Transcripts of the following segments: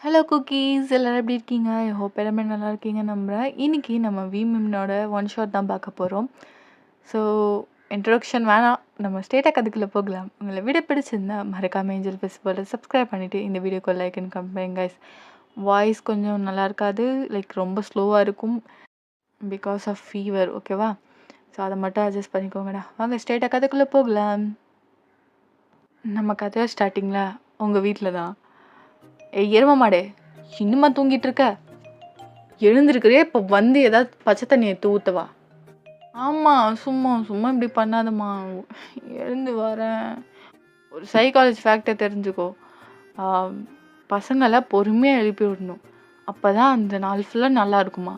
Hello cookies எல்லாரும் எப்படி இருக்கீங்க? ஐ ஹோப் எல்லாமே நல்லா இருக்கீங்க நம்புகிறேன். இன்னைக்கு நம்ம விமிம்னோட ஒன் ஷாட் தான் பார்க்க போகிறோம். ஸோ இன்ட்ரொடக்ஷன் வேணாம், நம்ம ஸ்டேட்டாக அதுக்குள்ளே போகலாம். உங்களை வீடியோ பிடிச்சிருந்தா மறக்காம ஏஞ்சல் ஃபெஸ்டிவலை சப்ஸ்கிரைப் பண்ணிவிட்டு இந்த வீடியோக்கு like and comment guys. Voice கொஞ்சம் நல்லா இருக்காது, லைக் ரொம்ப ஸ்லோவாக இருக்கும் பிகாஸ் ஆஃப் ஃபீவர், ஓகேவா? ஸோ அதை மட்டும் அட்ஜஸ்ட் பண்ணிக்கோங்கடா. வாங்க ஸ்டேட்டாக அதுக்குள்ளே போகலாம். நம்ம கதை ஸ்டார்டிங்கில் உங்கள் வீட்டில் தான். ஏய் எரும மாடே, இன்னுமா தூங்கிட்டு இருக்க? எழுந்திருக்கிறியே, இப்போ வந்து ஏதாவது பச்சை தண்ணி எடுத்து ஊற்றவா? ஆமாம், சும்மா சும்மா இப்படி பண்ணாதம்மா. எழுந்து வரேன். ஒரு சைக்காலஜி ஃபேக்டை தெரிஞ்சுக்கோ. பசங்களை பொறுமையாக எழுப்பி விடணும். அப்போ தான் அந்த நாள் ஃபுல்லாக நல்லா இருக்குமா.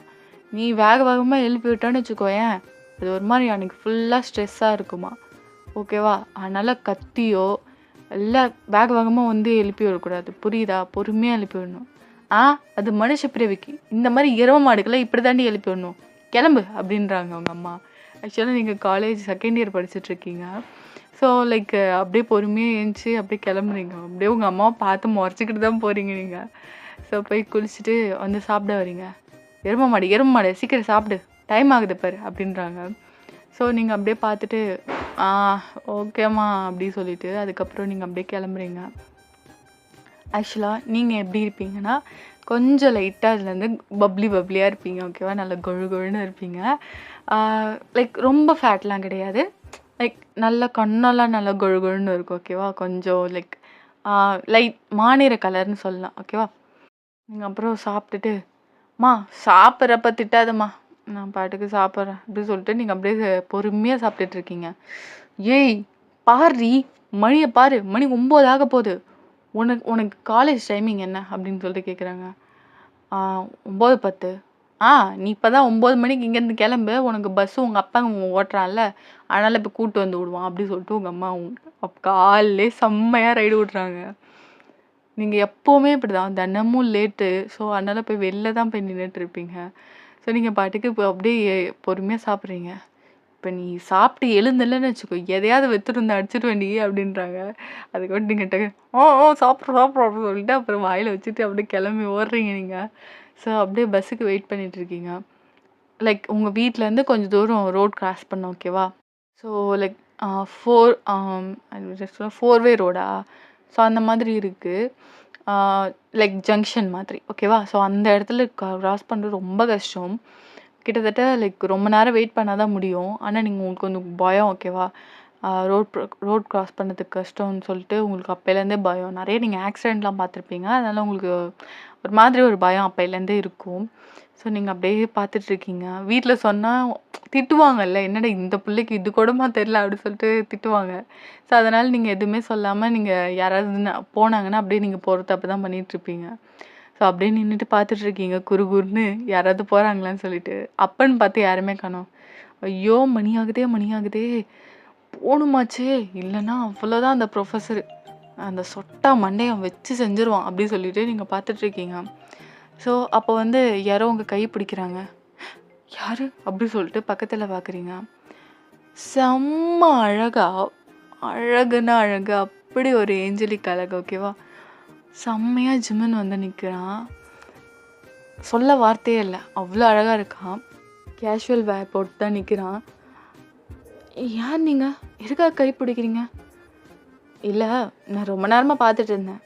நீ வேக வேகமாக எழுப்பி விட்டோன்னு வச்சுக்கோயேன், அது ஒரு மாதிரி அன்றைக்கி ஃபுல்லாக ஸ்ட்ரெஸ்ஸாக இருக்குமா, ஓகேவா? அதனால் கத்தியோ எல்லாம் வேக வேகமாக வந்து எழுப்பி விடக்கூடாது, புரியுதா? பொறுமையாக எழுப்பி விடணும். அது மனுஷ பிறவிக்கு இந்த மாதிரி இரவு மாடுகளை இப்படி தாண்டி எழுப்பி விடணும். கிளம்பு அப்படின்றாங்க அவங்க அம்மா. ஆக்சுவலாக நீங்கள் காலேஜ் செகண்ட் இயர் படிச்சுட்ருக்கீங்க. ஸோ லைக் அப்படியே பொறுமையாக ஏஞ்சி அப்படியே கிளம்புறீங்க. அப்படியே உங்கள் அம்மாவை பார்த்து முறைச்சிக்கிட்டு தான் போகிறீங்க நீங்கள். ஸோ போய் குளிச்சுட்டு வந்து சாப்பிட வரீங்க. எரும மாடு சீக்கிரம் சாப்பிடு, டைம் ஆகுது பாரு அப்படின்றாங்க. ஸோ நீங்கள் அப்படியே பார்த்துட்டு ஓகேம்மா அப்படி சொல்லிவிட்டு அதுக்கப்புறம் நீங்கள் அப்படியே கிளம்புறீங்க. ஆக்சுவலாக நீங்கள் எப்படி இருப்பீங்கன்னா, கொஞ்சம் லைட்டாக அதுலேருந்து பப்ளியாக இருப்பீங்க, ஓகேவா? நல்லா கொழுன்னு இருப்பீங்க. லைக் ரொம்ப ஃபேட்லாம் கிடையாது, லைக் நல்ல கண்ணெல்லாம் நல்லா கொழுன்னு இருக்கும், ஓகேவா? கொஞ்சம் லைக் லைட் மாநிற கலர்னு சொல்லலாம், ஓகேவா? நீங்கள் அப்புறம் சாப்பிட்டுட்டு, சாப்பிட்றப்ப திட்டாதம்மா, நான் பாட்டுக்கு சாப்பிட்றேன் அப்படின்னு சொல்லிட்டு நீங்கள் அப்படியே பொறுமையாக சாப்பிட்டுட்ருக்கீங்க. ஏய் பாரு, மணியை பாரு, மணி 9 ஆக போகுது. உனக்கு காலேஜ் டைமிங் என்ன அப்படின்னு சொல்லிட்டு கேட்குறாங்க. 9:10. நீ இப்போ தான் 9 மணிக்கு இங்கேருந்து கிளம்பு, உனக்கு பஸ்ஸு உங்கள் அப்பா ஓட்டுறான்ல, அதனால் இப்போ கூப்பிட்டு வந்து விடுவான் அப்படி சொல்லிட்டு உங்கள் அம்மா காலையிலே செம்மையாக ரைடு விட்றாங்க. நீங்கள் எப்போவுமே இப்படி தான், தினமும் லேட்டு. ஸோ அதனால் போய் வெளில தான் போய் நின்றுட்டுருப்பீங்க. ஸோ நீங்கள் பாட்டுக்கு இப்போ அப்படியே பொறுமையாக சாப்பிட்றீங்க. இப்போ நீ சாப்பிட்டு எழுந்தில்லன்னு வச்சுக்கோ, எதையாவது வெத்துருந்து அடிச்சிட்டு வேண்டி அப்படின்றாங்க. அதுக்கப்புறம் நீங்கள் சாப்பிட்றோம் அப்படின்னு சொல்லிட்டு அப்புறம் வாயில் வச்சுட்டு அப்படியே கிளம்பி ஓடுறீங்க நீங்கள். ஸோ அப்படியே பஸ்ஸுக்கு வெயிட் பண்ணிகிட்ருக்கீங்க. லைக் உங்கள் வீட்டிலேருந்து கொஞ்சம் தூரம் ரோட் கிராஸ் பண்ண, ஓகேவா? ஸோ லைக் 4 வே ரோடா? ஸோ அந்த மாதிரி இருக்குது, லைக் ஜங்ஷன் மாதிரி, ஓகேவா? ஸோ அந்த இடத்துல கிராஸ் பண்ணுறது ரொம்ப கஷ்டம். கிட்டத்தட்ட லைக் ரொம்ப நேரம் வெயிட் பண்ணால் தான் முடியும். ஆனால் நீங்கள் உங்களுக்கு கொஞ்சம் பயம், ஓகேவா? ரோட் கிராஸ் பண்ணதுக்கு கஷ்டம்னு சொல்லிட்டு உங்களுக்கு அப்போலேருந்தே பயம். நிறைய நீங்கள் ஆக்சிடெண்ட்லாம் பார்த்துருப்பீங்க, அதனால் உங்களுக்கு ஒரு மாதிரி ஒரு பயம் அப்போலேருந்தே இருக்கும். ஸோ நீங்கள் அப்படியே பார்த்துட்ருக்கீங்க. வீட்டில் சொன்னால் திட்டுவாங்கல்ல, என்னடா இந்த பிள்ளைக்கு இது கூடமா தெரில அப்படின்னு சொல்லிட்டு திட்டுவாங்க. ஸோ அதனால் நீங்கள் எதுவுமே சொல்லாமல் நீங்கள் யாராவது போனாங்கன்னா அப்படியே நீங்கள் போகிற தப்பு தான் பண்ணிகிட்ருப்பீங்க. ஸோ அப்படியே நின்றுட்டு பார்த்துட்ருக்கீங்க குறுகுறுன்னு யாராவது போகிறாங்களான்னு சொல்லிட்டு. அப்பன்னு பார்த்து யாருமே காணோம். ஐயோ மணி ஆகுதே போகணுமாச்சே, இல்லைன்னா அவ்வளோதான், அந்த ப்ரொஃபஸரு அந்த சொட்டா மண்டையை வச்சு செஞ்சுருவான் அப்படி சொல்லிட்டு நீங்கள் பார்த்துட்ருக்கீங்க. ஸோ அப்போ வந்து யாரோ உங்கள் கை பிடிக்கிறாங்க. யார் அப்படி சொல்லிட்டு பக்கத்தில் பார்க்குறீங்க. செம்ம அழகுன்னா அழகு, அப்படி ஒரு ஏஞ்சலிக் அழகு, ஓகேவா? செம்மையாக ஜிம்முன்னு வந்து நிற்கிறான். சொல்ல வார்த்தையே இல்லை, அவ்வளோ அழகாக இருக்கான். கேஷுவல் வேர் போட்டு தான் நிற்கிறான். யார் நீங்கள், எதுக்காக கை பிடிக்கிறீங்க? இல்லை, நான் ரொம்ப நேரமாக பார்த்துட்டு இருந்தேன்.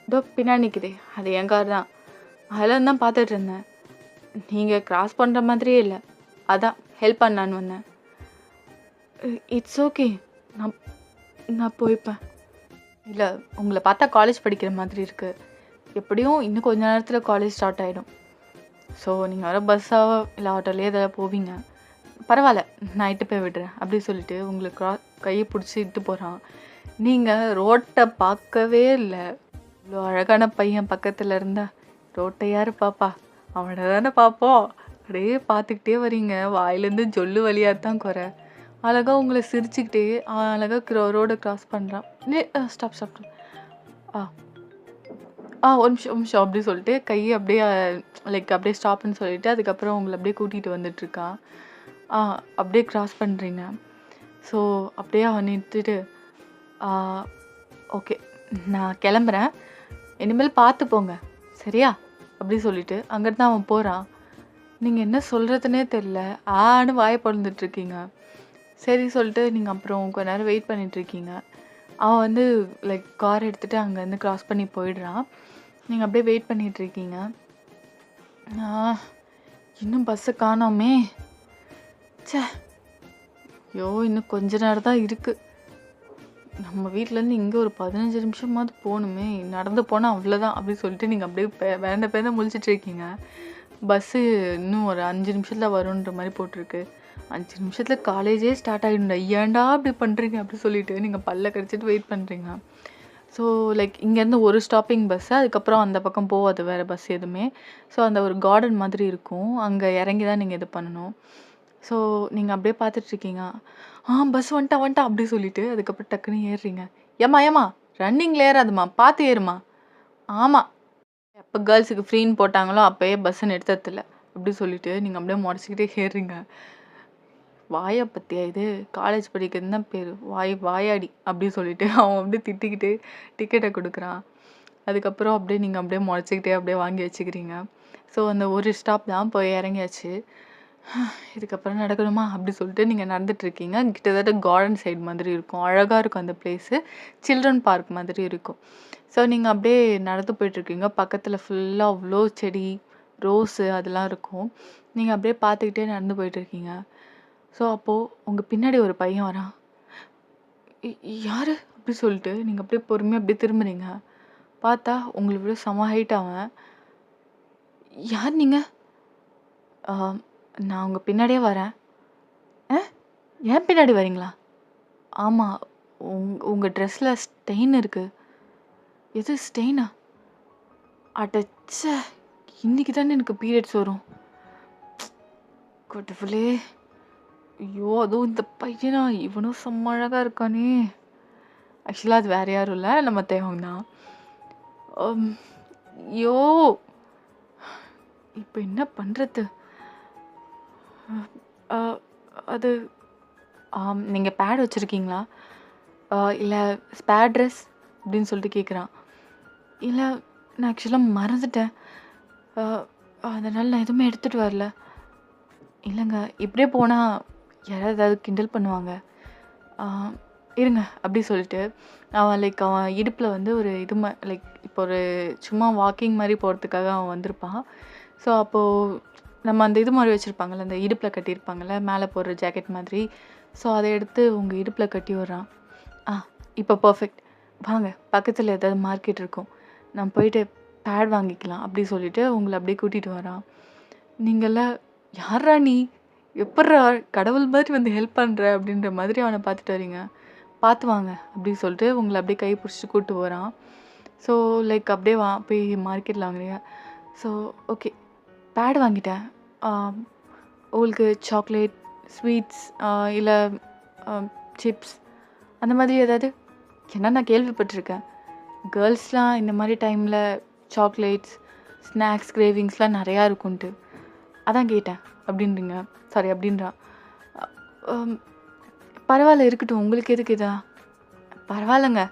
இதோ பின்னாடி நிற்குதே, அது என் கார் தான், அதில் தான் பார்த்துட்டு இருந்தேன். நீங்கள் கிராஸ் பண்ணுற மாதிரியே இல்லை, அதான் ஹெல்ப் பண்ணான்னு வந்தேன். இட்ஸ் ஓகே, நான் போய்ப்பேன். இல்லை, உங்களை பார்த்தா காலேஜ் படிக்கிற மாதிரி இருக்குது. எப்படியும் இன்னும் கொஞ்ச நேரத்தில் காலேஜ் ஸ்டார்ட் ஆகிடும். ஸோ நீங்கள் வர பஸ்ஸாக இல்லை ஆட்டோலேயே எதாவது போவீங்க, பரவாயில்ல நான் இட்டு போய் விடுறேன் அப்படி சொல்லிட்டு உங்களுக்கு கையை பிடிச்சி இட்டு போகிறான். நீங்கள் ரோட்டை பார்க்கவே இல்லை. இவ்வளோ அழகான பையன் பக்கத்தில் இருந்தால் ரோட்டை யார் பாப்பா, அவனை தானே பார்ப்போம். அப்படியே பார்த்துக்கிட்டே வரீங்க, வாயிலேருந்து ஜொல்லு வழியாக தான் குறை. அழகாக உங்களை சிரிச்சுக்கிட்டே அழகாக ரோடை கிராஸ் பண்ணுறான். ஸ்டாப் ஒரு நிமிஷம் அப்படி சொல்லிட்டு கையை அப்படியே லைக் அப்படியே ஸ்டாப்னு சொல்லிவிட்டு அதுக்கப்புறம் உங்களை அப்படியே கூட்டிகிட்டு வந்துட்டுருக்கான். அப்படியே கிராஸ் பண்ணுறீங்க. ஸோ அப்படியே அவன் நிறுத்திட்டு, ஓகே நான் கிளம்புறேன், இனிமேல் பார்த்து போங்க, சரியா? அப்படி சொல்லிட்டு அங்கிருந்து அவன் போறான். நீங்க என்ன சொல்றதுன்னே தெரியல. ஆன்னு வாய பொளந்துட்டு இருக்கீங்க. சரி சொல்லிட்டு நீங்க அப்புறம் கொஞ்ச நேரம் வெயிட் பண்ணிட்டு இருக்கீங்க. அவன் வந்து லைக் கார் எடுத்துட்டு அங்கேருந்து கிராஸ் பண்ணி போயிடுறான். நீங்க அப்படியே வெயிட் பண்ணிட்டு இருக்கீங்க. ஆ இன்னும் பஸ்ஸ காணோமே! ச்சே! ஐயோ! இன்னும் கொஞ்ச நேரம் தான் இருக்கு. நம்ம வீட்லேருந்து இங்க ஒரு 15 நிமிஷமாவது போணுமே! நடந்து போனா அவ்வளோதான் அப்படின்னு சொல்லிட்டு நீங்க அப்படியே பெரண்ட பெரண்ட முழிச்சிட்டு இருக்கீங்க. பஸ்ஸு இன்னும் ஒரு 5 நிமிஷத்துல வரும்ன்ற மாரி போட்டிருக்கு. 5 நிமிஷத்துல காலேஜே ஸ்டார்ட் ஆயிடும்டா. ஏன்டா இப்படி பண்றீங்க? அப்படி சொல்லிட்டு நீங்க பல்ல கடிச்சிட்டு வெயிட் பண்றீங்க. ஸோ லைக் இங்கேருந்து ஒரு ஸ்டாப்பிங் பஸ்ஸு. அதுக்கப்புறம் அந்த பக்கம் போகாது வேற பஸ் எதுவுமே. ஸோ அந்த ஒரு கார்டன் மாதிரி இருக்கும். அங்க இறங்கி தான் நீங்க இது பண்ணணும். ஸோ நீங்க அப்படியே பார்த்துட்டு இருக்கீங்க. பஸ் வந்துட்டா வந்துட்டா அப்படி சொல்லிட்டு அதுக்கப்புறம் டக்குன்னு ஏறுறீங்க. ஏம்மா ஏம்மா ரன்னிங்ல ஏறாதம்மா பார்த்து ஏறுமா. ஆமா. எப்போ கேர்ள்ஸுக்கு ஃப்ரீன்னு போட்டாங்களோ அப்பயே பஸ் நிறுத்தத்தில்ல. அப்படி சொல்லிட்டு நீங்க அப்படியே முறைச்சிக்கிட்டே ஏறுறீங்க. வாயா பத்தியா இது? காலேஜ் படிக்கிறது தான் பேரு. வாயாடி அப்படி சொல்லிட்டு அவன் அப்படியே திட்டிக்கிட்டு டிக்கெட்ட குடுக்குறான். அதுக்கப்புறம் அப்படியே நீங்க அப்படியே முறைச்சிக்கிட்டே அப்படியே வாங்கி வச்சுக்கிறீங்க. ஸோ அந்த ஒரு ஸ்டாப் தான் போய் இறங்கியாச்சு. இதுக்கப்புறம் நடக்கணுமா? அப்படி சொல்லிட்டு நீங்க நடந்துட்டுருக்கீங்க. கிட்டத்தட்ட கார்டன் சைடு மாதிரி இருக்கும். அழகா இருக்கும் அந்த பிளேஸு. சில்ட்ரன் பார்க் மாதிரி இருக்கும். ஸோ நீங்க அப்படியே நடந்து போயிட்டுருக்கீங்க. பக்கத்துல ஃபுல்லா அவ்ளோ செடி, ரோஸு அதெல்லாம் இருக்கும். நீங்க அப்படியே பார்த்துக்கிட்டே நடந்து போயிட்டுருக்கீங்க. ஸோ அப்போ உங்க பின்னாடி ஒரு பையன் வரான். "இ யாரு?" அப்படி சொல்லிட்டு நீங்க அப்படியே பொறுமையா அப்படியே திரும்புறீங்க. பார்த்தா உங்கள விட செம ஹைட் அவன். "யார் நீங்க?" "ஆ நான் உங்க பின்னாடியே வரேன்." "அ என் பின்னாடி வரீங்களா?" "ஆமா. உங்க ட்ரெஸ்ல ஸ்டெயின் இருக்கு." "எது ஸ்டெயினா?" அடச்சே! இன்னைக்கு தானே எனக்கு பீரியட்ஸ் வரும். கடவுளே! ஐயோ! அதுவும் இந்த பையனா? இவனும் செம்ம அழகா இருக்கானே! ஆக்சுவலா அது வேற யாரும் இல்ல. நம்ம தேவன் தான். அம் ஐயோ! இப்ப என்ன பண்றது? அ அது நீங்க பேட் வச்சிருக்கீங்களா? இல்ல ஸ்பேர் ட்ரெஸ் அப்படின்னு சொல்லிட்டு கேட்குறான். இல்ல நான் ஆக்சுவலா மறந்துட்டேன். அ அதனால நான் எதுவுமே எடுத்துட்டு வரல. இல்லங்க இப்படியே போனா யாராவது ஏதாவது கிண்டல் பண்ணுவாங்க. ஆ இருங்க அப்படி சொல்லிட்டு அவன் இடுப்புல வந்து ஒரு இது லைக் இப்போ ஒரு சும்மா வாக்கிங் மாரி போறதுக்காக அவன் வந்திருப்பான். ஸோ அப்போ நம்ம அந்த இது மாரி வச்சிருப்பாங்கல்ல, அந்த இடுப்புல கட்டியிருப்பாங்கல்ல, மேலே போடுற ஜாக்கெட் மாதிரி. ஸோ அத எடுத்து உங்க இடுப்புல கட்டி விடுறான். ஆ இப்போ பெர்ஃபெக்ட். வாங்க பக்கத்துல ஏதாவது மார்க்கெட் இருக்கும். நான் போயிட்டு பேட் வாங்கிக்கலாம் அப்படி சொல்லிட்டு உங்கள அப்படியே கூட்டிட்டு வரான். நீங்கலாம் யார்றா நீ? எப்புட்றா கடவுள் மாதிரி வந்து ஹெல்ப் பண்ற? அப்படின்ற மாதிரி அவன பார்த்துட்டு வரீங்க. பார்த்து வாங்க அப்படி சொல்லிட்டு உங்கள அப்படியே கை பிடிச்சிட்டு கூட்டு போறான். ஸோ லைக் அப்படியே போய் மார்க்கெட்ல வாங்குறீங்க. ஸோ ஓகே பேட் வாங்கிட்டேன். ஆ உங்களுக்கு சாக்லேட், ஸ்வீட்ஸ் இல்ல சிப்ஸ் அந்த மாதிரி ஏதாவது? ஏன்னா நான் கேள்விப்பட்டுருக்கேன். கேர்ள்ஸ்லாம் இந்த மாதிரி டைம்ல சாக்லேட்ஸ், ஸ்நாக்ஸ் கிரேவிங்ஸ்லாம் நிறையா இருக்குன்ட்டு. அதான் கேட்டேன் அப்படின்றீங்க. சாரி அப்படின்றான். அ அம் பரவால்ல இருக்கட்டும். உங்களுக்கு எதுக்கு இதெல்லாம்? பரவால்லங்க.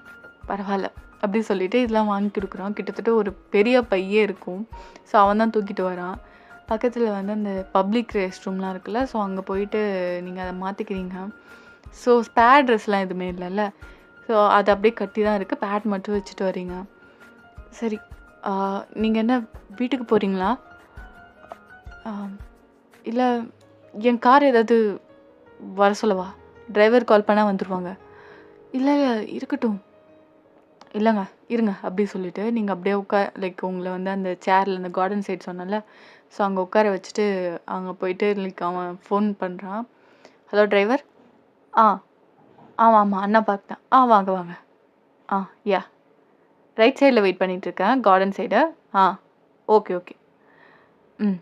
பரவால்ல. அப்படி சொல்லிட்டு இதெல்லாம் வாங்கி குடுக்குறான். கிட்டத்தட்ட ஒரு பெரிய பையே இருக்கும். ஸோ அவன் தான் தூக்கிட்டு வரான். பக்கத்துல வந்து அந்த பப்ளிக் ரெஸ்ட் ரூம்லாம் இருக்குல்ல. ஸோ அங்க போயிட்டு நீங்க அத மாத்திக்கிறீங்க. ஸோ ஸ்பேர் ட்ரெஸ்லாம் எதுவுமே இல்லல்ல. ஸோ அது அப்படியே கட்டி தான் இருக்கு. பேட் மட்டும் வச்சுட்டு வரீங்க. சரி. ஆ நீங்க என்ன வீட்டுக்கு போறீங்களா? ஆ இல்ல என் கார் ஏதாவது வர சொல்லவா? டிரைவர் கால் பண்ணா வந்துருவாங்க. இல்ல, இல்ல இருக்கட்டும். இல்லங்க, இருங்க அப்படி சொல்லிட்டு நீங்க அப்படியே லைக் உங்கள வந்து அந்த சேர்ல அந்த கார்டன் சைட் சொன்னேன்ல. ஸோ அங்க உட்கார வச்சுட்டு அங்க போயிட்டு லைக் அவன் ஃபோன் பண்றான். Hello driver. ஆ ஆமா. அண்ணா பார்க் தான். வாங்க, வாங்க. ஆ யாஹ்! ரைட் சைட்ல வெயிட் பண்ணிட்டு இருக்கேன். Garden side. ஆ ஓகே, ஓகே. ம்.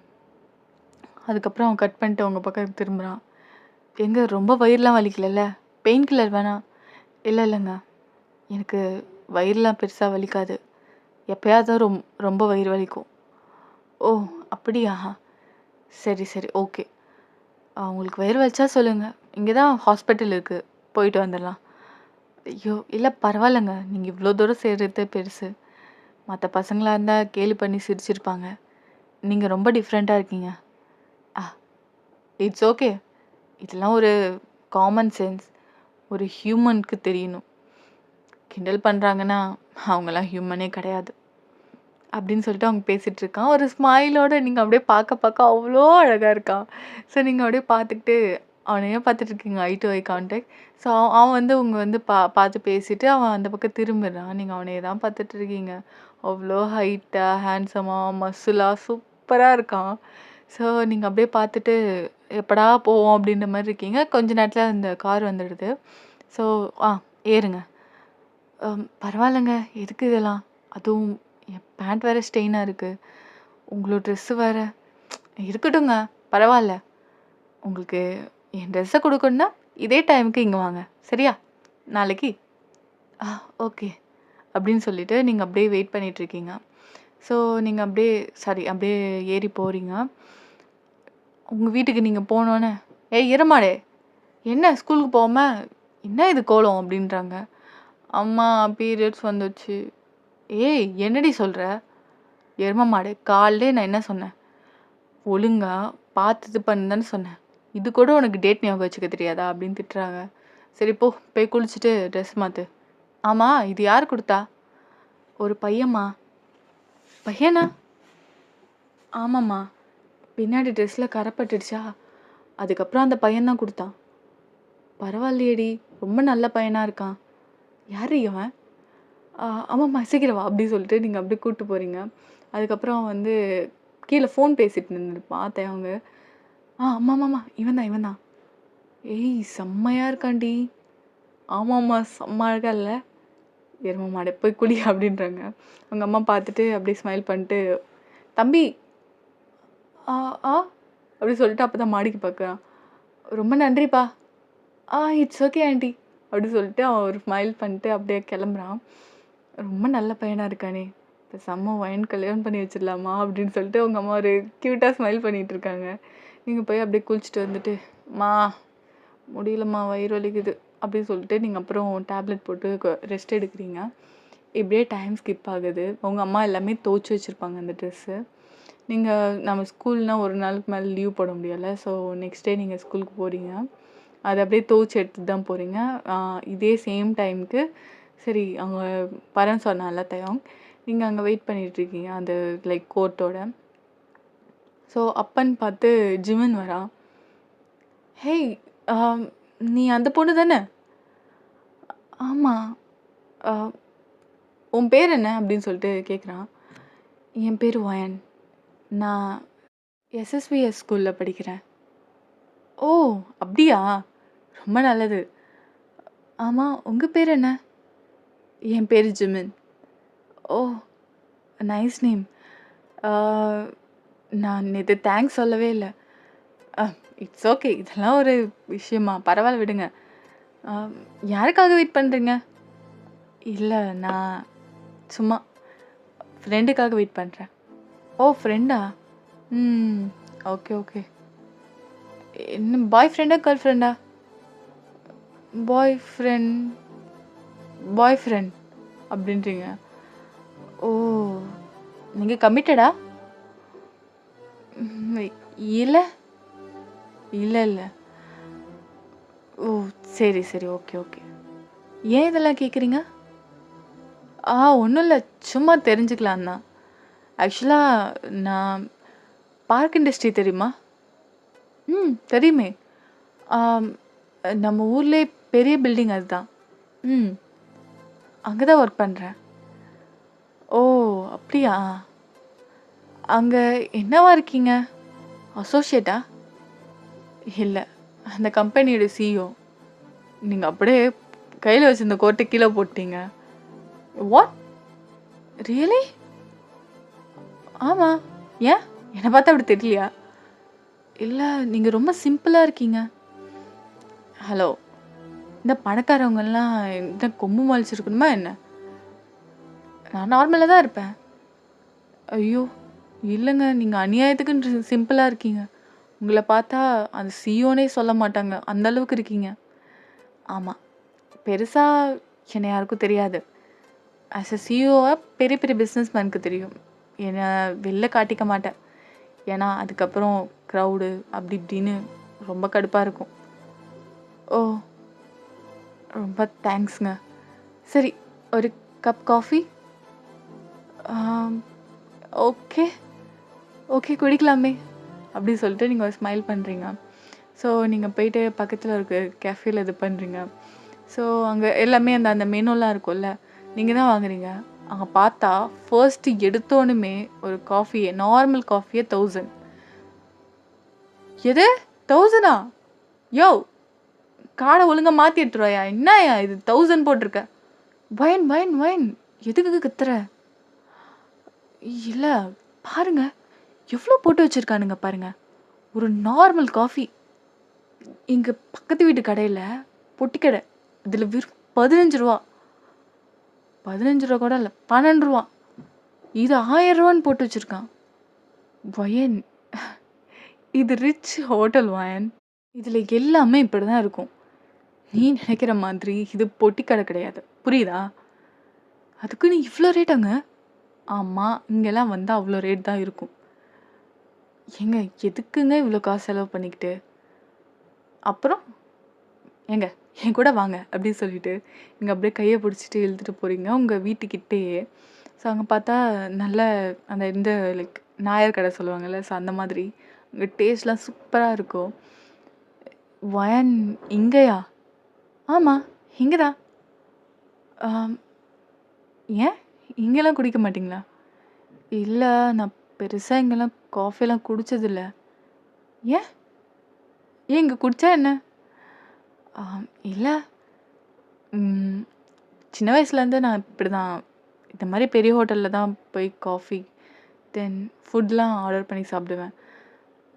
அதுக்கப்புறம் அவன் கட் பண்ணிட்டு உங்க பக்கம் திரும்புறான். எங்க ரொம்ப வயிறுலாம் வலிக்கலல்ல? பெயின் கில்லர் வேணாம்? இல்லங்க. எனக்கு வயிறுலாம் பெருசா வலிக்காது. எப்பயாவது தான் ரொம்ப வயிறு வலிக்கும். ஓ! அப்படியா? சரி, சரி. ஓகே. உங்களுக்கு வயிறு வலிச்சா சொல்லுங்க. இங்க தான் ஹாஸ்பிட்டல் இருக்கு. போயிட்டு வந்துடலாம். ஐயோ! இல்ல பரவாயில்லங்க. நீங்க இவ்ளோ தூரம் சேர்றதே பெருசு. மற்ற பசங்களாக இருந்தால் கேலி பண்ணி சிரிச்சிருப்பாங்க. நீங்கள் ரொம்ப டிஃப்ரெண்ட்டாக இருக்கீங்க. ஆ இட்ஸ் ஓகே. இதெல்லாம் ஒரு காமன் சென்ஸ். ஒரு ஹியூமனுக்கு தெரியணும். கிண்டல் பண்ணுறாங்கன்னா அவங்களாம் ஹியூமனே கிடையாது அப்படின்னு சொல்லிட்டு அவங்க பேசிகிட்டு இருக்கான். ஒரு ஸ்மைலோட நீங்கள் அப்படியே பார்க்க பார்க்க அவ்வளோ அழகாக இருக்கான். ஸோ நீங்கள் அப்படியே பார்த்துக்கிட்டு அவனையே பார்த்துட்டு இருக்கீங்க, ஐ டு ஐ கான்டாக்ட். ஸோ அவன் வந்து உங்கள் வந்து பார்த்து பேசிட்டு அவன் அந்த பக்கம் திரும்பிடுறான். நீங்கள் அவனையே தான் பார்த்துட்டு இருக்கீங்க. அவ்வளோ ஹைட்டாக ஹேண்ட்ஸமாக மஸ்ஸுலாக சூப்பராக இருக்கான். ஸோ நீங்கள் அப்படியே பார்த்துட்டு எப்படா போவோம் அப்படின்ற மாதிரி இருக்கீங்க. கொஞ்ச நேரத்தில் அந்த கார் வந்துடுது. ஸோ ஏறுங்க. பரவாயில்லைங்க, எதுக்கு இதெல்லாம்? அதுவும் என் பேண்ட் வேறு ஸ்டெயினாக இருக்குது, உங்களோட ட்ரெஸ்ஸு வேறு. இருக்கட்டுங்க, பரவாயில்ல. உங்களுக்கு என் ட்ரெஸ்ஸை கொடுக்கணுன்னா இதே டைமுக்கு இங்கே வாங்க, சரியா? நாளைக்கு ஓகே அப்படின்னு சொல்லிட்டு நீங்கள் அப்படியே வெயிட் பண்ணிகிட்ருக்கீங்க. ஸோ நீங்கள் அப்படியே ஏறி போகிறீங்க. உங்கள் வீட்டுக்கு நீங்கள் போனோன்னே, ஏய் எருமாடே, என்ன ஸ்கூலுக்கு போகாமல் என்ன இது கோலம் அப்படின்றாங்க. அம்மா பீரியட்ஸ் வந்துச்சு. ஏய் என்னடி சொல்கிற? எரும மாடு, காலையிலே நான் என்ன சொன்னேன்? ஒழுங்கா பார்த்து இது பண்ணுதான்னு சொன்னேன். இது கூட உனக்கு டேட் ஞாபகம் வச்சுக்க தெரியாதா அப்படின்னு திட்டுறாங்க. சரி போ, போய் குளிச்சுட்டு ட்ரெஸ் மாற்று. ஆமாம், இது யார் கொடுத்தா? ஒரு பையம்மா. பையனா? ஆமாம்மா, பின்னாடி ட்ரெஸ்ஸில் கரைப்பட்டுடுச்சா, அதுக்கப்புறம் அந்த பையன்தான் கொடுத்தான். பரவாயில்லையேடி, ரொம்ப நல்ல பையனாக இருக்கான். யார் இவன்? ஆமாம்மா சீக்கிரம் வா அப்படி சொல்லிட்டு நீங்கள் அப்படியே கூப்பிட்டு போகிறீங்க. அதுக்கப்புறம் வந்து கீழே ஃபோன் பேசிட்டு நின்றுருப்பான் அவங்க. ஆமாம்மாம்மா, இவன் தான். ஏய் செம்மையாக இருக்காண்டி. ஆமாம்மா செம்ம அழகா இல்லை? எரும மாடு, போய் குளி அப்படின்றாங்க. அவங்க அம்மா பார்த்துட்டு அப்படியே ஸ்மைல் பண்ணிட்டு, தம்பி அப்படி சொல்லிட்டு அப்போ தான் மாடிக்கு பார்க்குறான். ரொம்ப நன்றிப்பா. இட்ஸ் ஓகே ஆண்டி அப்படி சொல்லிட்டு அவன் ஒரு ஸ்மைல் பண்ணிட்டு அப்படியே கிளம்புறான். ரொம்ப நல்ல பையனாக இருக்கானே, இப்போ செம்ம ஒயின் கல்யாணம் பண்ணி வச்சிடலாமா அப்படின்னு சொல்லிட்டு அவங்க அம்மா ஒரு க்யூட்டாக ஸ்மைல் பண்ணிகிட்டு இருக்காங்க. நீங்கள் போய் அப்படியே குளிச்சுட்டு வந்துட்டு, மா முடியலம்மா வயிறு வலிக்குது அப்படின்னு சொல்லிட்டு நீங்கள் அப்புறம் டேப்லெட் போட்டு ரெஸ்ட் எடுக்கிறீங்க. இப்படியே டைம் ஸ்கிப் ஆகுது. உங்கள் அம்மா எல்லாமே துவச்சி வச்சுருப்பாங்க அந்த ட்ரெஸ்ஸு. நம்ம ஸ்கூல்னால் ஒரு நாளுக்கு மேலே லீவ் போட முடியலை. ஸோ நெக்ஸ்ட் டே நீங்கள் ஸ்கூலுக்கு போகிறீங்க. அதை அப்படியே துவச்சி எடுத்துகிட்டு தான் போகிறீங்க. இதே சேம் டைமுக்கு சரி அவங்க பரன் சொன்னால தயம், நீங்கள் அங்கே வெயிட் பண்ணிகிட்ருக்கீங்க அந்த லைக் கோர்ட்டோட. ஸோ அப்பன்னு பார்த்து ஜிமன் வரான். ஹேய், நீ அந்த பொண்ணு தானே? ஆமாம். உன் பேர் என்ன அப்படின்னு சொல்லிட்டு கேட்குறான். என் பேர் வயன், நான் எஸ்எஸ்விஎஸ் ஸ்கூலில் படிக்கிறேன். ஓ அப்படியா, ரொம்ப நல்லது. ஆமாம், உங்கள் பேர் என்ன? என் பேர் ஜிமின். ஓ நைஸ் நேம். நான் நேற்று தேங்க்ஸ் சொல்லவே இல்லை. இட்ஸ் ஓகே, இதெல்லாம் ஒரு விஷயமா, பரவாயில்ல விடுங்க. யாருக்காக வெயிட் பண்ணுறீங்க? இல்லை, நான் சும்மா ஃப்ரெண்டுக்காக வெயிட் பண்ணுறேன். ஓ ஃப்ரெண்டா? ஓகே. என்ன பாய் ஃப்ரெண்டா கேர்ள் ஃப்ரெண்டா? பாய் ஃப்ரெண்ட் அப்படின்றீங்க. ஓ நீங்கள் கமிட்டடா? இல்லை. ஓ சரி ஓகே. ஏன் இதெல்லாம் கேட்குறீங்க? ஒன்றும் இல்லை, சும்மா தெரிஞ்சுக்கலாம் தான். ஆக்சுவலாக நான் பார்க் இண்டஸ்ட்ரி தெரியுமா? தெரியுமே. நம்ம ஊர்லேயே பெரிய பில்டிங் அதுதான். அங்கே தான் ஒர்க் பண்ணுறேன். ஓ அப்படியா? அங்கே என்னவா இருக்கீங்க? அசோசியேட்டா? இல்லை, அந்த கம்பெனியோட சிஇஓ. நீங்கள் அப்படியே கையில் வச்சுருந்த கோட்டை கீழே போட்டீங்க. What, really? ஆமாம். ஏன் என்னை பார்த்தா அப்படி தெரியலையா? இல்லை, நீங்கள் ரொம்ப சிம்பிளாக இருக்கீங்க. ஹலோ, இந்த பணக்காரவங்கெல்லாம் இந்த கொம்பு மலிச்சிருக்கணுமா என்ன? நான் நார்மலாக தான் இருப்பேன். ஐயோ இல்லைங்க, நீங்கள் அநியாயத்துக்குன்னு சிம்பிளாக இருக்கீங்க. உங்களை பார்த்தா அந்த சியோனே சொல்ல மாட்டாங்க, அந்த அளவுக்கு இருக்கீங்க. ஆமாம், பெருசாக என்னை யாருக்கும் தெரியாது. ஆஸ் அ சிஇஓவா பெரிய பெரிய பிஸ்னஸ்மேனுக்கு தெரியும். என்னை வெளில காட்டிக்க மாட்டேன். ஏன்னா அதுக்கப்புறம் க்ரௌடு அப்படி இப்படின்னு ரொம்ப கடுப்பாக இருக்கும். ஓ, ரொம்ப தேங்க்ஸ்ங்க. சரி, ஒரு கப் காஃபி? ஓகே ஓகே, குடிக்கலாமே அப்படி சொல்லிட்டு நீங்கள் ஒரு ஸ்மைல் பண்ணுறீங்க. ஸோ நீங்கள் போயிட்டு பக்கத்தில் இருக்க கேஃபேல இது பண்ணுறீங்க. ஸோ அங்கே எல்லாமே அந்த அந்த மெனுலாம் இருக்கும்ல, நீங்கள் தான் வாங்குறீங்க. அங்கே பார்த்தா ஃபர்ஸ்ட்டு எடுத்தோன்னுமே ஒரு காஃபியே, நார்மல் காஃபியே 1000. எது 1000ஆ? யோ, கார்டை ஒழுங்காக மாற்றி எடுத்துருவாயா? என்னயா இது 1000 போட்டிருக்க? வைன் வைன் வைன், எதுக்கு கத்துற? இல்லை, பாருங்க எவ்வளோ போட்டு வச்சுருக்கானுங்க பாருங்க. ஒரு நார்மல் காஃபி இங்கே பக்கத்து வீட்டு கடையில், பொட்டி கடை, இதில் வெறும் 15 ரூபா. 15 ரூபா கூட இல்லை, 12 ரூபா. இது 1000 ரூபான்னு போட்டு வச்சுருக்கான். வயன், இது ரிச் ஹோட்டல் வயன். இதில் எல்லாமே இப்படி தான் இருக்கும். நீ நினைக்கிற மாதிரி இது பொட்டி கடை கிடையாது, புரியுதா? அதுக்கு நீ இவ்வளோ ரேட்டாங்க? ஆமாம், இங்கெல்லாம் வந்து அவ்வளோ ரேட் தான் இருக்கும். ஏங்க எதுக்குங்க இவ்வளோ காசு செலவு பண்ணிக்கிட்டு? அப்புறம் ஏங்க என் கூட வாங்க அப்படின்னு சொல்லிட்டு நீங்கள் அப்படியே கையை பிடிச்சிட்டு இழுத்துட்டு போகிறீங்க உங்கள் வீட்டுக்கிட்டேயே. ஸோ அங்கே பார்த்தா நல்ல அந்த இந்த லைக் நாயர் கடை சொல்லுவாங்கள்ல, ஸோ அந்த மாதிரி அங்கே டேஸ்ட்லாம் சூப்பராக இருக்கும். வயன் இங்கேயா? ஆமாம், இங்கே தான். ஏன் இங்கெல்லாம் குடிக்க மாட்டிங்களா? இல்லை, நான் பெருசாக இங்கெல்லாம் காஃபிலாம் குடித்ததில்ல. ஏன் ஏன் இங்கே குடித்தா என்ன? இல்லை, சின்ன வயசுலேருந்து நான் இப்படி தான், இந்த மாதிரி பெரிய ஹோட்டலில் தான் போய் காஃபி தென் ஃபுட்லாம் ஆர்டர் பண்ணி சாப்பிடுவேன்.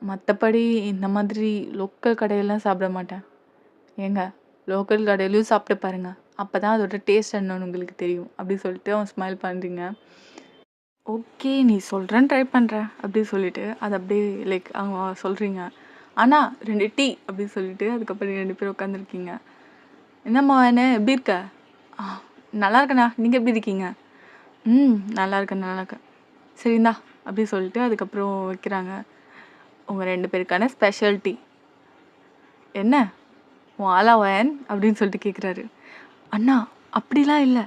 மற்றபடி இந்த மாதிரி லோக்கல் கடையெல்லாம் சாப்பிட மாட்டேன். ஏங்க லோக்கல் கடையிலையும் சாப்பிட்டு பாருங்க, அப்போ தான் அதோட டேஸ்ட் என்னன்னு உங்களுக்கு தெரியும் அப்படி சொல்லிட்டு அவன் ஸ்மைல் பண்ணுறீங்க. ஓகே, நீ சொல்கிறேன்னு ட்ரை பண்ணுறேன் அப்படி சொல்லிட்டு அதை அப்படியே லைக் அவங்க சொல்கிறீங்க. ஆனால் 2 டீ அப்படி சொல்லிட்டு அதுக்கப்புறம் 2 பேர் உட்காந்துருக்கீங்க. என்னம்மா என்ன, எப்படி இருக்க? நல்லா இருக்கண்ணா, நீங்கள் எப்படி இருக்கீங்க? நல்லா இருக்கேன் நல்லா இருக்கேன். சரிந்தா அப்படி சொல்லிட்டு அதுக்கப்புறம் வைக்கிறாங்க உங்கள் 2 பேருக்கான ஸ்பெஷல் டீ. என்ன உன் ஆலா வயன் அப்படின்னு சொல்லிட்டு கேட்குறாரு. அண்ணா அப்படிலாம் இல்லை.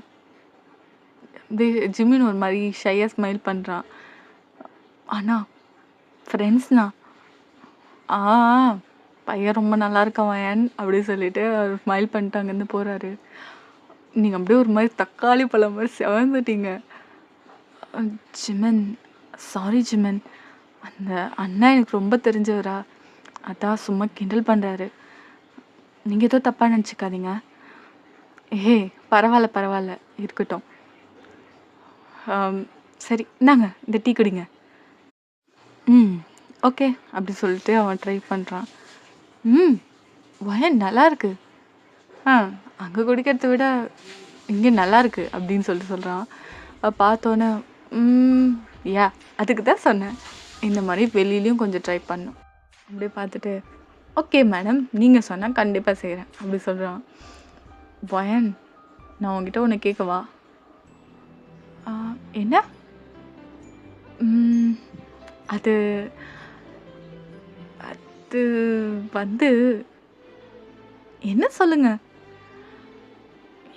ஜிம்மின் ஒரு மாதிரி ஷையாக ஸ்மைல் பண்ணுறான். அண்ணா ஃப்ரெண்ட்ஸ்ண்ணா. பையன் ரொம்ப நல்லா இருக்கான் வயன் அப்படி சொல்லிட்டு அவர் ஸ்மைல் பண்ணிட்டு அங்கேருந்து போகிறாரு. நீங்கள் அப்படியே ஒரு மாதிரி தக்காளி பழம் மாதிரி செவந்துட்டீங்க. ஜிமன், சாரி ஜிமன், அந்த அண்ணா எனக்கு ரொம்ப தெரிஞ்சவரா, அதான் சும்மா கிண்டல் பண்ணுறாரு. நீங்கள் எதுவும் தப்பாக நினச்சிக்காதீங்க. பரவாயில்ல பரவாயில்ல, இருக்கட்டும். சரி இந்தாங்க இந்த டீ குடிங்க. ஓகே அப்படி சொல்லிட்டு அவன் ட்ரை பண்ணுறான். வயன் நல்லா இருக்கு. அங்கே குடிக்கிறத விட இங்கே நல்லா இருக்கு அப்படின்னு சொல்லிட்டு சொல்கிறான். பார்த்தோன்னே யா, அதுக்கு தான் சொன்னேன், இந்த மாதிரி வெளியிலையும் கொஞ்சம் ட்ரை பண்ணும். அப்படியே பார்த்துட்டு ஓகே மேடம், நீங்கள் சொன்னால் கண்டிப்பாக செய்கிறேன் அப்படி சொல்கிறான். வயன், நான் உங்ககிட்ட ஒன்று கேட்கவா? என்ன? அது அது வந்து என்ன சொல்லுங்க?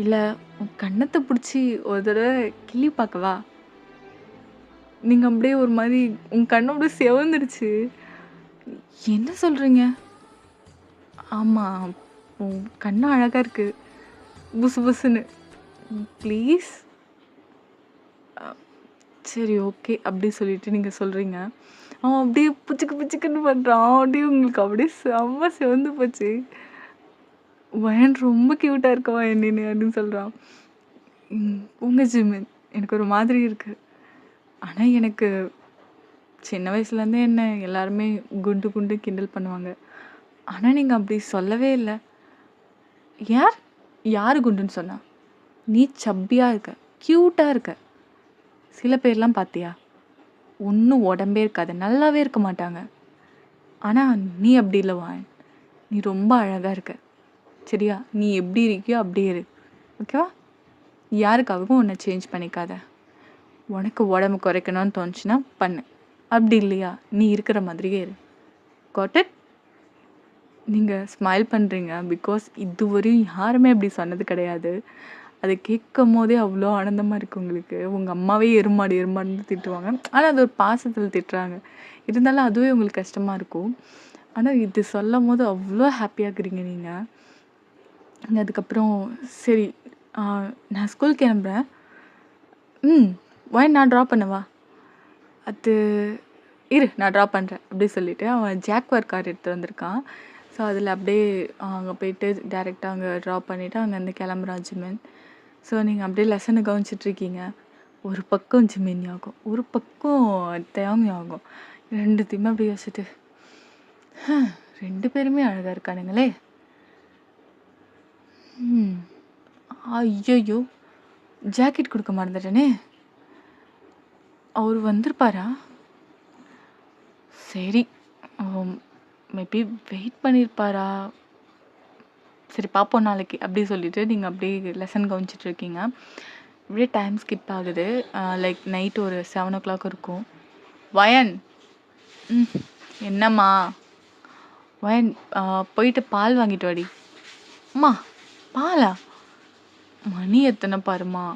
இல்லை, உன் கண்ணத்தை பிடிச்சி ஒரு தடவை கிள்ளி பார்க்கவா? நீங்கள் அப்படியே ஒரு மாதிரி உன் கண்ணை அப்படியே செவந்துடுச்சு. என்ன சொல்கிறீங்க? ஆமாம், உன் கண்ணு அழகாக இருக்கு, புசு புசுன்னு. ப்ளீஸ். சரி ஓகே அப்படி சொல்லிட்டு நீங்கள் சொல்கிறீங்க. அவன் அப்படியே பிச்சுக்கு பிச்சுக்குன்னு பண்ணுறான். அப்படியே உங்களுக்கு அப்படியே செம்ம சிவந்து போச்சு. வயன் ரொம்ப க்யூட்டாக இருக்கவா என்னன்னு அப்படின்னு சொல்கிறான். உங்கள் ஜிம்மன் எனக்கு ஒரு மாதிரி இருக்குது. ஆனால் எனக்கு சின்ன வயசுலேருந்தே என்ன எல்லாருமே குண்டு குண்டு கிண்டல் பண்ணுவாங்க. ஆனால் நீங்கள் அப்படி சொல்லவே இல்லை. யார் குண்டுன்னு சொன்னா? நீ சப்பியாக இருக்க, க்யூட்டாக இருக்க. சில பேர்லாம் பார்த்தியா, ஒன்றும் உடம்பே இருக்காது, நல்லாவே இருக்க மாட்டாங்க. ஆனால் நீ அப்படி இல்லை வயன், நீ ரொம்ப அழகாக இருக்க. சரியா? நீ எப்படி இருக்கியோ அப்படியே இரு, ஓகேவா? யாருக்காகவும் உன்னை சேஞ்ச் பண்ணிக்காத. உனக்கு உடம்பு குறைக்கணும்னு தோணுச்சுன்னா பண்ணு. அப்படி இல்லையா நீ இருக்கிற மாதிரியே இரு. Got it? நீங்கள் ஸ்மைல் பண்ணுறீங்க பிகாஸ் இதுவரையும் யாருமே அப்படி சொன்னது கிடையாது. அதை கேட்கும் போதே அவ்வளோ ஆனந்தமாக இருக்குது உங்களுக்கு. உங்கள் அம்மாவே எருமாடு எருமாடுன்னு திட்டுவாங்க, ஆனால் அது ஒரு பாசத்தில் திட்டுறாங்க. இருந்தாலும் அதுவே உங்களுக்கு கஷ்டமாக இருக்கும். ஆனால் இது சொல்லும் போது அவ்வளோ ஹாப்பியாக இருக்கிறீங்க நீங்கள். அதுக்கப்புறம் சரி, நான் ஸ்கூல் கிளம்புறேன். நான் ட்ராப் பண்ணவா? அது இரு நான் ட்ராப் பண்ணுறேன் அப்படி சொல்லிவிட்டு அவன் ஜாக்வார் கார் எடுத்து வந்திருக்கான். ஸோ அதில் அப்படியே அங்கே போயிட்டு டேரெக்டாக அங்கே ட்ராப் பண்ணிவிட்டு அங்கேருந்து கிளம்புறான் ஜிமின். ஸோ நீங்கள் அப்படியே லெசனை கவனிச்சிட்ருக்கீங்க. ஒரு பக்கம் ஜிமின் ஆகும், ஒரு பக்கம் தேவமி ஆகும். ரெண்டுத்தையுமே அப்படி யோசிச்சுட்டு 2 பேருமே அழகாக இருக்கானுங்களே. ஐயோ, ஜாக்கெட் கொடுக்க மறந்துட்டேனே. அவர் வந்திருப்பாரா? சரி, மேபி வெயிட் பண்ணியிருப்பாரா? சரி பார்ப்போம் நாளைக்கு அப்படி சொல்லிட்டு நீங்கள் அப்படியே லெசன் கவனிச்சிட்ருக்கீங்க. இப்படியே டைம் ஸ்கிப் ஆகுது. லைக் நைட் ஒரு 7 o'clock இருக்கும். வயன், என்னம்மா? வயன், போயிட்டு பால் வாங்கிட்டு வாடி. அம்மா பாலா? மணி எத்தனை பாருமா.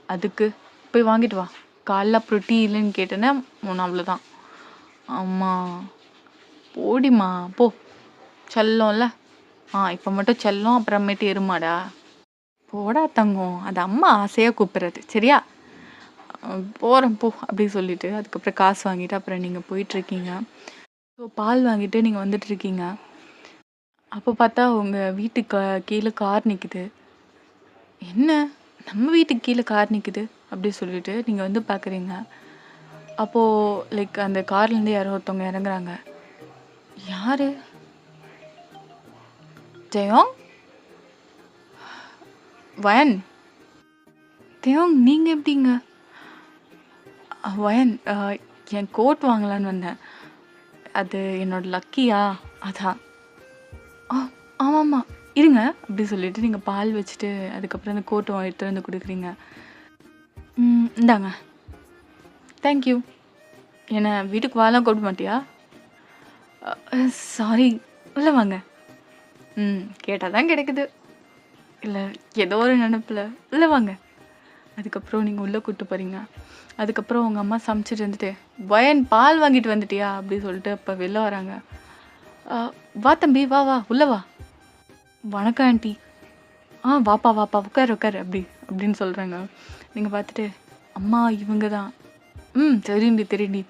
அதுக்கு போய் வாங்கிட்டு வா. காலைல அப்புறம் டீ இல்லைன்னு கேட்டேன்னா அவ்வளோதான். அம்மா போடிம்மா போ. செல்லம்ல. இப்போ மட்டும் செல்லம், அப்புறமேட்டு எருமாடா? போடா தங்கம், அது அம்மா ஆசையாக கூப்பிட்றது. சரியா? போகிறேன் போ அப்படி சொல்லிவிட்டு அதுக்கப்புறம் காசு வாங்கிட்டு அப்புறம் நீங்கள் போயிட்டுருக்கீங்க. ஸோ பால் வாங்கிட்டு நீங்கள் வந்துட்டுருக்கீங்க. அப்போ பார்த்தா உங்கள் வீட்டுக்கு கீழே கார் நிற்குது. என்ன, நம்ம வீட்டுக்கு கீழே கார் நிற்குது அப்படி சொல்லிட்டு நீங்கள் வந்து பார்க்குறீங்க. அப்போது லைக் அந்த கார்லேருந்து யாரோ ஒருத்தவங்க இறங்குறாங்க. யார்? ஜெயோங்? வயன், தேவோங் நீங்கள் எப்படிங்க? வயன், என் கோட் வாங்கலான்னு வந்தேன். அது என்னோட லக்கியா, அதான். ஆமாம்மா இருங்க அப்படி சொல்லிட்டு நீங்கள் பால் வச்சுட்டு அதுக்கப்புறம் அந்த கோட்டை எடுத்துகிட்டு வந்து கொடுக்குறீங்க. இந்தாங்க. தேங்க்யூ. என்னை வீட்டுக்கு வாலாம் கூப்பிட மாட்டியா? சாரி, உள்ளே வாங்க. கேட்டால் தான் கிடைக்குது, இல்லை ஏதோ ஒரு நினப்பில். உள்ளே வாங்க. அதுக்கப்புறம் நீங்கள் உள்ளே கூப்பிட்டு போகிறீங்க. அதுக்கப்புறம் உங்கள் அம்மா சமைச்சிட்டு இருந்துட்டு, வயன் பால் வாங்கிட்டு வந்துட்டியா அப்படி சொல்லிட்டு அப்போ வெளில வராங்க. வா தம்பி, வா வா உள்ளே வா. வணக்கம் ஆண்டி. வாப்பா வாப்பா உட்கார் உட்கார் அப்படின்னு சொல்கிறாங்க. நீங்கள் பார்த்துட்டு, அம்மா இவங்க தான். தெரியுண்டி தெரியுண்டி.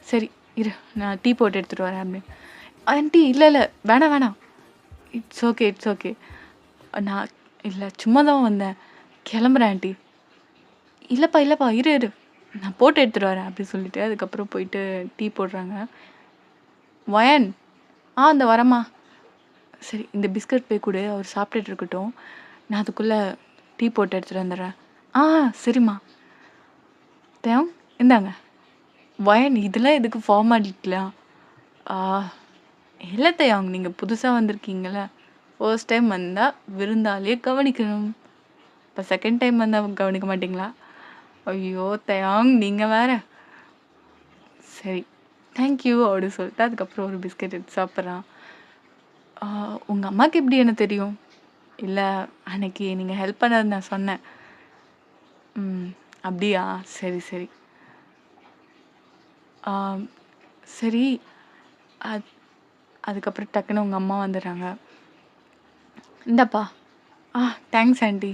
சரி இரு, நான் டீ போட்டு எடுத்துகிட்டு வரேன் அப்படின்னு. ஆண்டி இல்லை வேணாம், இட்ஸ் ஓகே. நான் இல்லை சும்மா தான் வந்தேன், கிளம்புறேன் ஆண்டி. இல்லைப்பா இரு, நான் போட்டு எடுத்துகிட்டு வரேன் அப்படி சொல்லிட்டு அதுக்கப்புறம் போயிட்டு டீ போடுறாங்க. வயன், இந்த வரம்மா. சரி, இந்த பிஸ்கட் போய் கொடு, அவர் சாப்பிட்டுட்டு இருக்கட்டும், நான் அதுக்குள்ளே டீ போட்டு எடுத்துகிட்டு வந்துடுறேன். சரிம்மா. தேவ் இந்தாங்க. வயன், இதெல்லாம் எதுக்கு ஃபார்மாலிட்டிலாம்? இல்லை தேவ், நீங்கள் புதுசாக வந்திருக்கீங்கள, ஃபர்ஸ்ட் டைம் வந்தால் விருந்தாளியே கவனிக்கணும். இப்போ செகண்ட் டைம் வந்தால் கவனிக்க மாட்டிங்களா? ஐயோ தேவ், நீங்கள் வேறு. சரி தேங்க்யூ அப்படி சொல்லிட்டு அதுக்கப்புறம் ஒரு பிஸ்கெட் எடுத்து சாப்பிட்றான். உங்கள் அம்மாவுக்கு எப்படி என்ன தெரியும்? இல்லை, அன்னைக்கு நீங்கள் ஹெல்ப் பண்ணது நான் சொன்னேன். அப்படியா? சரி சரி. அதுக்கப்புறம் டக்குன்னு உங்கள் அம்மா வந்துடுறாங்க. இந்தாப்பா. Thanks aunty.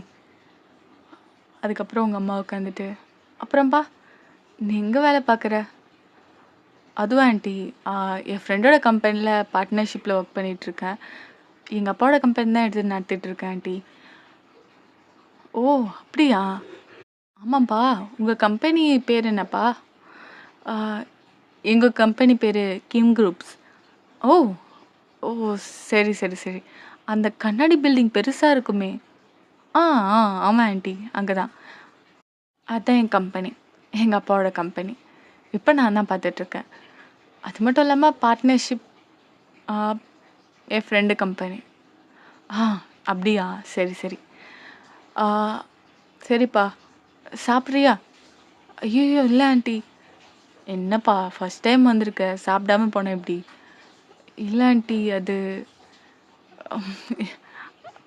அதுக்கப்புறம் உங்கள் அம்மா உட்காந்துட்டு, அப்புறம்ப்பா நீ எங்கே வேலை பார்க்குற? அதுவும் ஆண்டி, என் ஃப்ரெண்டோட கம்பெனியில் பார்ட்னர்ஷிப்பில் ஒர்க் பண்ணிகிட்ருக்கேன். எங்கள் அப்பாவோட கம்பெனி தான் எடுத்து நடத்திட்டுருக்கேன் ஆண்டி. ஓ அப்படியா? ஆமாம்ப்பா. உங்கள் கம்பெனி பேர் என்னப்பா? எங்கள் கம்பெனி பேர் கிம் குரூப்ஸ். ஓ ஓ சரி. அந்த கண்ணாடி பில்டிங் பெருசாக இருக்குமே? ஆமாம் ஆண்டி, அங்கே தான். அதுதான் என் கம்பெனி, எங்கள் அப்பாவோட கம்பெனி. இப்போ நான் தான் பார்த்துட்ருக்கேன். அது மட்டும் இல்லாமல் பார்ட்னர்ஷிப் என் ஃப்ரெண்டு கம்பெனி. அப்படியா? சரி. சரிப்பா. சாப்பிட்றியா? ஐயய்யோ! இல்ல ஆன்ட்டி. என்னப்பா ஃபர்ஸ்ட் டைம் வந்திருக்க. சாப்பிடாம போனா எப்படி? இல்ல ஆன்ட்டி அது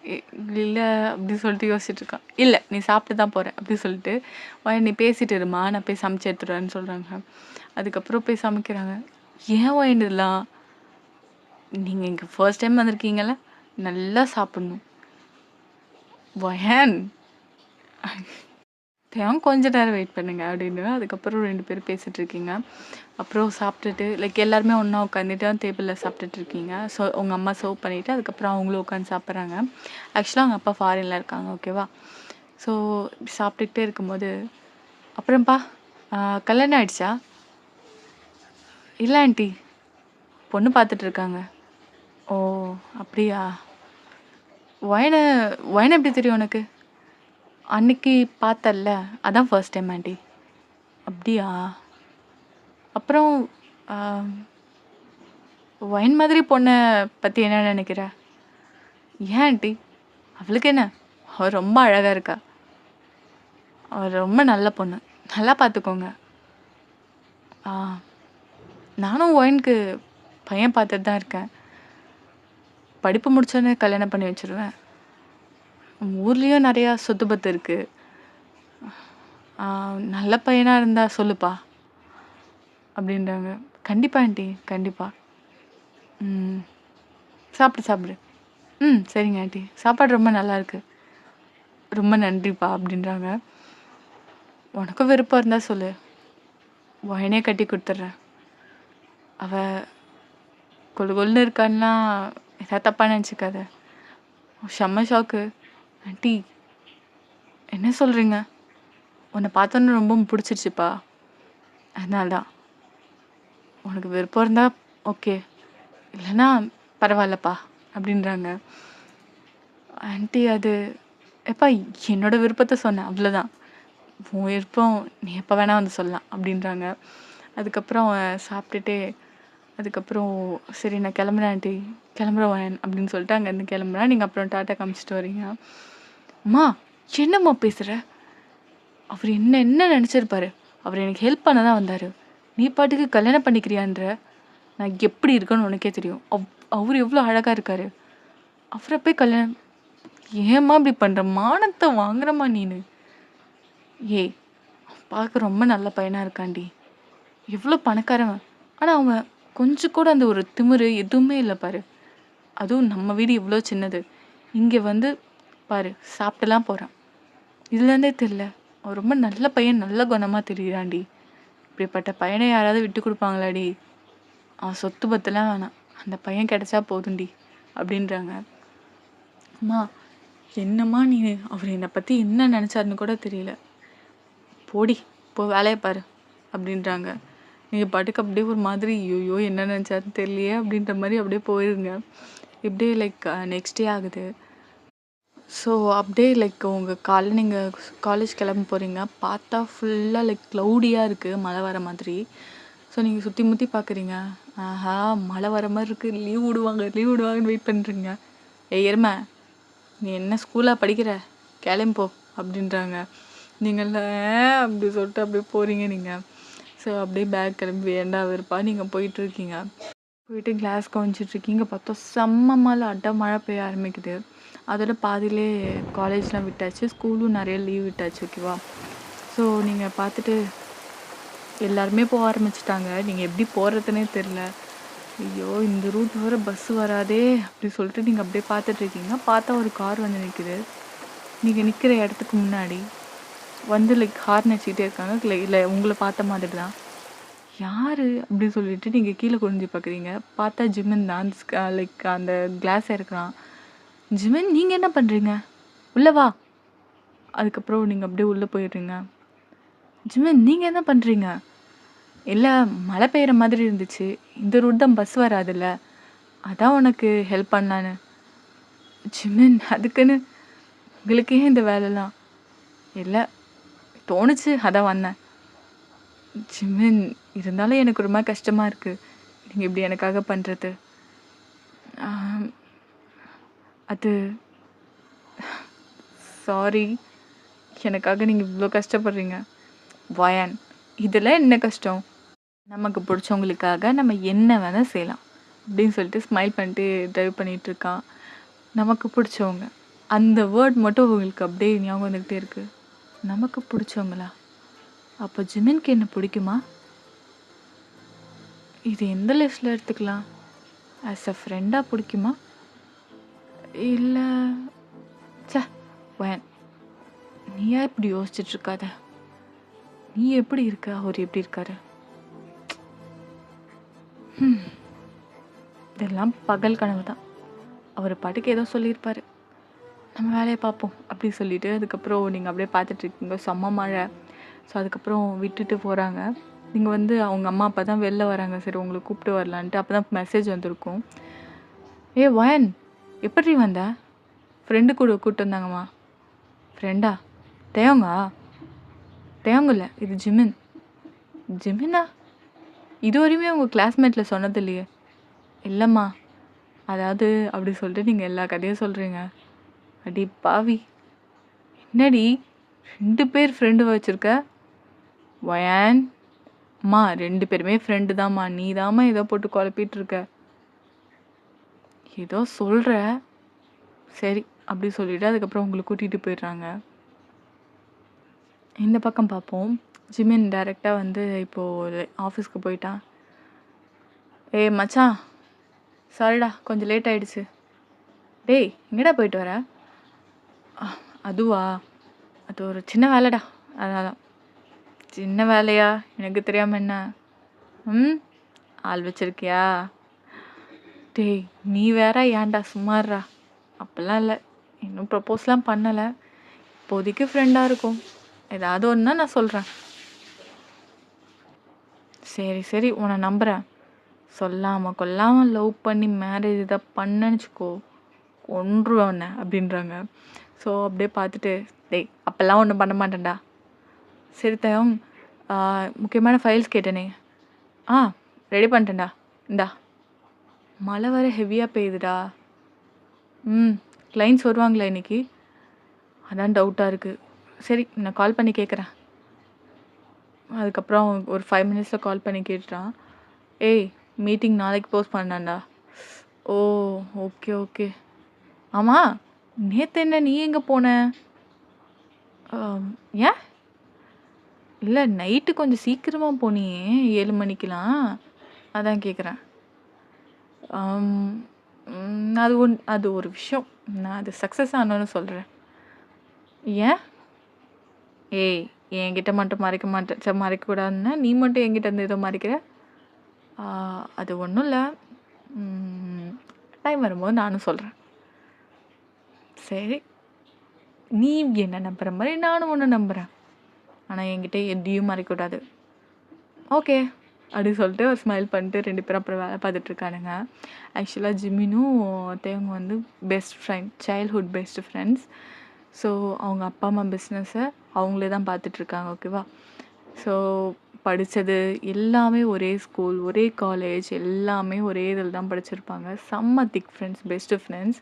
இ இல்ல அப்படி சொல்லிட்டு யோசிச்சுட்டு இருக்கான். இல்ல நீ சாப்பிட்டு தான் போற அப்படி சொல்லிட்டு, நீ பேசிட்டு இரும்மா நான் போய் சமைச்சு எடுத்துட்டு வரேன்னு சொல்றாங்க. அதுக்கப்புறம் போய் சமைக்கிறாங்க. ஏன் இதெல்லாம்? நீங்க இங்க ஃபர்ஸ்ட் டைம் வந்திருக்கீங்கல்ல, நல்லா சாப்பிடணும். வயன் கொஞ்ச நேரம் வெயிட் பண்ணுங்க அப்படின்னு. அதுக்கப்புறம் 2 பேரும் பேசிட்டு இருக்கீங்க. அப்புறம் சாப்பிட்டுட்டு லைக் எல்லாருமே ஒண்ணா உட்காந்துட்டு டேபிள்ல சாப்பிட்டுட்டு இருக்கீங்க. ஸோ உங்க அம்மா சர்வ் பண்ணிட்டு அதுக்கப்புறம் அவங்களும் உட்காந்து சாப்பிட்றாங்க. ஆக்சுவலா அவங்க அப்பா ஃபாரின்ல இருக்காங்க. ஓகேவா? ஸோ சாப்பிட்டுக்கிட்டே இருக்கும்போது, அப்புறம்ப்பா கல்யாணம் ஆயிடுச்சா? இல்ல ஆன்ட்டி. பொண்ணு பார்த்துட்டு இருக்காங்க. ஓ! அப்படியா? ஒயன ஒயன எப்படி தெரியும் உனக்கு? அன்னைக்கு பார்த்தல்ல, அதான் ஃபர்ஸ்ட் டைம் ஆன்ட்டி. அப்படியா? அப்புறம் அ ஒயின் மாதிரி பொண்ண பத்தி என்ன நினைக்கிற? ஏன் ஆன்ட்டி? அவளுக்கு என்ன? அவ ரொம்ப அழகா இருக்கா. அவ ரொம்ப நல்ல பொண்ணு. நல்லா பார்த்துக்கோங்க. ஆ நானும் ஒயினுக்கு பையன் பார்த்துட்டு தான் இருக்கேன். படிப்பு முடிச்சோனே கல்யாணம் பண்ணி வச்சுருவேன். ஊர்லயும் நெறையா சொத்து பத்து இருக்கு. ஆ நல்ல பையனா இருந்தா சொல்லுப்பா. அப்படின்றாங்க. கண்டிப்பா ஆன்ட்டி. கண்டிப்பா. ம். சாப்பிடு, சாப்பிடு. ம். சரிங்க ஆன்ட்டி. சாப்பாடு ரொம்ப நல்லா இருக்கு. ரொம்ப நன்றிப்பா அப்படின்றாங்க. உனக்கும் விருப்பம் இருந்தா சொல்லு. ஒடனே கட்டி குடுத்துடுறேன். அவ கொழு கொழுன்னு இருக்கான்னா, ஏதாவது தப்பா நெனச்சுக்காத. செம்ம ஷாக்கு. ஆன்ட்டி என்ன சொல்றீங்க? உன்ன பார்த்தோன்னே ரொம்ப புடிச்சிருச்சுப்பா. அதனால தான். உனக்கு விருப்பம் இருந்தா ஓகே. இல்லன்னா பரவால்லப்பா அப்படின்றாங்க. ஆன்ட்டி அது எப்பா என்னோட விருப்பத்த சொன்னேன். அவ்வளோதான். உன் விருப்பம் நீ எப்போ வேணா வந்து சொல்லலாம் அப்படின்றாங்க. அதுக்கப்புறம் சாப்பிட்டுட்டே அதுக்கப்புறம் சரி நான் கிளம்புறேன் ஆன்ட்டி. கிளம்புறேன் அப்படின்னு சொல்லிட்டு அங்கேருந்து கிளம்புறேன். நீங்க அப்புறம் டாட்டா காமிச்சுட்டு வரீங்க. அம்மா என்னம்மா பேசுற? அவர் என்ன என்ன நினைச்சிருப்பாரு? அவர் எனக்கு ஹெல்ப் பண்ண தான் வந்தாரு. நீ பாட்டுக்கு கல்யாணம் பண்ணிக்கிறியான்ற? நான் எப்படி இருக்கேன்னு உனக்கே தெரியும். அவரு எவ்வளோ அழகா இருக்காரு. அவர போய் கல்யாணம் ஏம்மா இப்படி பண்ற? மானத்த வாங்குறம்மா நீனு. ஏய் பார்க்க ரொம்ப நல்ல பையனா இருக்கான்டி. எவ்வளோ பணக்காரன். ஆனா அவன் கொஞ்சம் கூட அந்த ஒரு திமிரு எதுவுமே இல்ல பாரு. அதுவும் நம்ம வீடு இவ்ளோ சின்னது. இங்க வந்து பாரு சாப்பிட்டுலாம் போறான். இதுலேருந்தே தெரியல. அவன் ரொம்ப நல்ல பையன், நல்ல குணமா தெரியுறான்டி. இப்படிப்பட்ட பையனை யாராவது விட்டு குடுப்பாங்களாடி? அவன் சொத்து பத்துலாம் வேணாம். அந்த பையன் கிடைச்சா போதும்டி அப்படின்றாங்க. அம்மா என்னம்மா நீனு? அவர் என்னை பத்தி என்ன நினைச்சாருன்னு கூட தெரியல. போடி போ வேலைய பாரு அப்படின்றாங்க. நீங்க பாட்டுக்கு அப்படியே ஒரு மாதிரி ஐயோ என்ன நினைச்சாருன்னு தெரியலையே அப்படின்ற மாதிரி அப்படியே போயிருங்க. இப்படியே லைக் நெக்ஸ்ட் டே ஆகுது. ஸோ அப்படியே லைக் உங்க காலைல நீங்க காலேஜ் கிளம்ப போறீங்க. பார்த்தா ஃபுல்லா லைக் க்ளௌடியா இருக்கு. மழை வர மாதிரி. ஸோ நீங்க சுத்தி முத்தி பார்க்குறீங்க. ஆஹா! மழை வர மாரி இருக்கு. லீவ் விடுவாங்கன்னு வெயிட் பண்றீங்க. ஏய் எருமை! நீ என்ன ஸ்கூலா படிக்கிற? கிளம்பி போ அப்படின்றாங்க. நீங்கள்ல அப்படி சொல்லிட்டு அப்படியே போறீங்க நீங்க. ஸோ அப்படியே பேக் கிளம்பி வேண்டா வெறுப்பா நீங்க போயிட்டுருக்கீங்க. போயிட்டு கிளாஸ் கவனிச்சிட்ருக்கீங்க. பார்த்தா செம்ம மழை. மழை பெய்ய ஆரம்பிக்குது. அதோட பாதியிலே காலேஜ்லாம் விட்டாச்சு. ஸ்கூலும் நிறைய லீவ் விட்டாச்சு. ஓகேவா? ஸோ நீங்கள் பார்த்துட்டு எல்லாருமே போக ஆரம்பிச்சிட்டாங்க. நீங்கள் எப்படி போகிறதுனே தெரில. ஐயோ இந்த ரூட் வர பஸ் வராதே அப்படி சொல்லிட்டு நீங்கள் அப்படியே பார்த்துட்ருக்கீங்க. பார்த்தா ஒரு கார் வந்து நிற்குது. நீங்கள் நிற்கிற இடத்துக்கு முன்னாடி வந்து லைக் ஹார்ன் அடிச்சுக்கிட்டே இருக்காங்க. இல்லை உங்களை பார்த்த மாதிரி தான். யாரு அப்படி சொல்லிட்டு நீங்கள் கீழே குனிஞ்சு பார்க்குறீங்க. பார்த்தா ஜிமின் தான். லைக் அந்த கிளாஸ் இருக்கிறான். ஜிமின் நீங்கள் என்ன பண்ணுறீங்க? உள்ளே வா. அதுக்கப்புறம் நீங்கள் அப்படியே உள்ளே போயிடுறீங்க. ஜிமின் நீங்கள் என்ன பண்ணுறீங்க? இல்லை மழை பெய்கிற மாதிரி இருந்துச்சு. இந்த ரூட் தான் பஸ் வராதுல்ல, அதான் உனக்கு ஹெல்ப் பண்ணலான்னு. ஜிமின் அதுக்குன்னு உங்களுக்கு ஏன் இந்த வேலைலாம்? இல்லை தோணுச்சு அதான் வந்தேன். ஜிமின் இருந்தாலும் எனக்கு ரொம்ப கஷ்டமாக இருக்குது நீங்கள் இப்படி எனக்காக பண்ணுறது. அது சாரி. எனக்காக நீங்கள் இவ்வளோ கஷ்டப்படுறீங்க. வயன் இதெல்லாம் என்ன கஷ்டம்? நமக்கு பிடிச்சவங்களுக்காக நம்ம என்ன வேணால் செய்யலாம் அப்படின்னு சொல்லிட்டு ஸ்மைல் பண்ணிட்டு ட்ரைவ் பண்ணிகிட்ருக்கான். நமக்கு பிடிச்சவங்க அந்த வேர்ட் மட்டும் உங்களுக்கு அப்படியே ஞாபகம் வந்துக்கிட்டே இருக்குது. நமக்கு பிடிச்சவங்களா? அப்போ ஜிமின்க்கு என்ன பிடிக்குமா? இது எந்த லிஸ்ட்டில் எடுத்துக்கலாம்? ஆஸ் அ ஃப்ரெண்டாக பிடிக்குமா? இல்லை சே வயன், நீயா இப்படி யோசிச்சுட்ருக்காத. நீ எப்படி இருக்க, அவர் எப்படி இருக்காரு? இதெல்லாம் பகல் கனவு தான். அவர் பாட்டுக்கு ஏதோ சொல்லியிருப்பார், நம்ம வேலையை பார்ப்போம் அப்படி சொல்லிட்டு அதுக்கப்புறம் நீங்கள் அப்படியே பார்த்துட்ருக்கீங்க. செம்ம மழை. ஸோ அதுக்கப்புறம் விட்டுட்டு போகிறாங்க. நீங்கள் வந்து அவங்க அம்மா அப்பா தான் வெளில வராங்க. சரி உங்களை கூப்பிட்டு வரலான்ட்டு அப்போ தான் மெசேஜ் வந்திருக்கும். ஏ வயன், எப்படி வந்த? ஃப்ரெண்டு கூட கூப்பிட்டு வந்தாங்கம்மா. ஃப்ரெண்டா? தேவங்கா? தேவங்க இல்லை, இது ஜிமின். ஜிமினா? இது வரையுமே உங்கள் கிளாஸ்மேட்டில் சொன்னது இல்லையே. இல்லைம்மா, அதாவது அப்படி சொல்லிட்டு நீங்கள் எல்லா கதையும் சொல்கிறீங்க. அடி பாவி, என்னடி 2 பேர் ஃப்ரெண்டு வச்சுருக்க? வயன் அம்மா 2 பேருமே ஃப்ரெண்டு தாம்மா, நீ தாம்மா ஏதோ போட்டு குழப்பிட்டு இருக்க. ஏதோ சொல்கிற, சரி அப்படி சொல்லிவிட்டு அதுக்கப்புறம் உங்களை கூட்டிகிட்டு போயிடுறாங்க. இந்த பக்கம் பார்ப்போம். ஜிமின் டைரெக்டாக வந்து இப்போது ஆஃபீஸ்க்கு போயிட்டான். ஏய் மச்சான், சாரிடா கொஞ்சம் லேட் ஆகிடுச்சு. டேய் எங்கடா போயிட்டு வர? அதுவா, அது ஒரு சின்ன வேலைடா, அதான். சின்ன வேலையா? எனக்கு தெரியாமல் என்ன? ஆள் வச்சிருக்கியா? டேய் நீ வேற, ஏன்டா சும்மாறா. அப்போல்லாம் இல்லை, இன்னும் ப்ரப்போஸ்லாம் பண்ணலை. இப்போதைக்கு ஃப்ரெண்டாக இருக்கும். ஏதாவது ஒன்றா நான் சொல்கிறேன். சரி சரி உன்னை நம்புகிறேன். சொல்லாமல் கொல்லாமல் லவ் பண்ணி மேரேஜ் இதை பண்ணனுச்சுக்கோ, கொன்றுவேன் உன்னை அப்படின்றாங்க. ஸோ அப்படியே பார்த்துட்டு, டேய் அப்போல்லாம் ஒன்றும் பண்ண மாட்டேன்டா. சரி தயம், முக்கியமான ஃபைல்ஸ் கேட்டேனே, ரெடி பண்ணிட்டேன்டா, இந்தா. மழை வர ஹெவியாக பெய்யுதுடா. கிளைண்ட்ஸ் வருவாங்களா இன்னைக்கு? அதான் டவுட்டாக இருக்குது. சரி நான் கால் பண்ணி கேட்குறேன். அதுக்கப்புறம் ஒரு 5 மினிட்ஸில் கால் பண்ணி கேட்டுட்டான். ஏய் மீட்டிங் நாளைக்கு போஸ்ட் பண்ணான்டா. ஓ ஓகே ஓகே. ஆமாம் நேற்று என்ன நீ எங்கே போன? ஏன்? இல்லை நைட்டு கொஞ்சம் சீக்கிரமாக போனியே 7 மணிக்கெலாம், அதான் கேட்குறேன். அது ஒரு விஷயம், நான் அது சக்ஸஸ் ஆனோன்னு சொல்கிறேன். ஏன்? ஏய் என்கிட்ட மட்டும் மறைக்க மாட்டேன், சரி மறைக்கக்கூடாதுன்னா நீ மட்டும் என்கிட்ட இருந்து ஏதோ மறைக்கிற. அது ஒன்றும் இல்லை, டைம் வரும்போது நானும் சொல்கிறேன். சரி நீ என்ன நம்புகிற மாதிரி நானும் ஒன்று நம்புகிறேன், ஆனால் என்கிட்ட எதையும் மறைக்கக்கூடாது. ஓகே அப்படின்னு சொல்லிட்டு ஒரு ஸ்மைல் பண்ணிட்டு 2 பேரும் அப்புறம் வேலை பார்த்துட்ருக்கானுங்க. ஆக்சுவலாக ஜிமினும் தேவங்க வந்து best friend, childhood best friends. So அவங்க அப்பா அம்மா பிஸ்னஸை அவங்களே தான் பார்த்துட்ருக்காங்க. ஓகேவா? ஸோ படித்தது எல்லாமே ஒரே ஸ்கூல், ஒரே காலேஜ், எல்லாமே ஒரே இதில் தான் படிச்சிருப்பாங்க. செம்ம திக் ஃப்ரெண்ட்ஸ், பெஸ்ட்டு ஃப்ரெண்ட்ஸ்.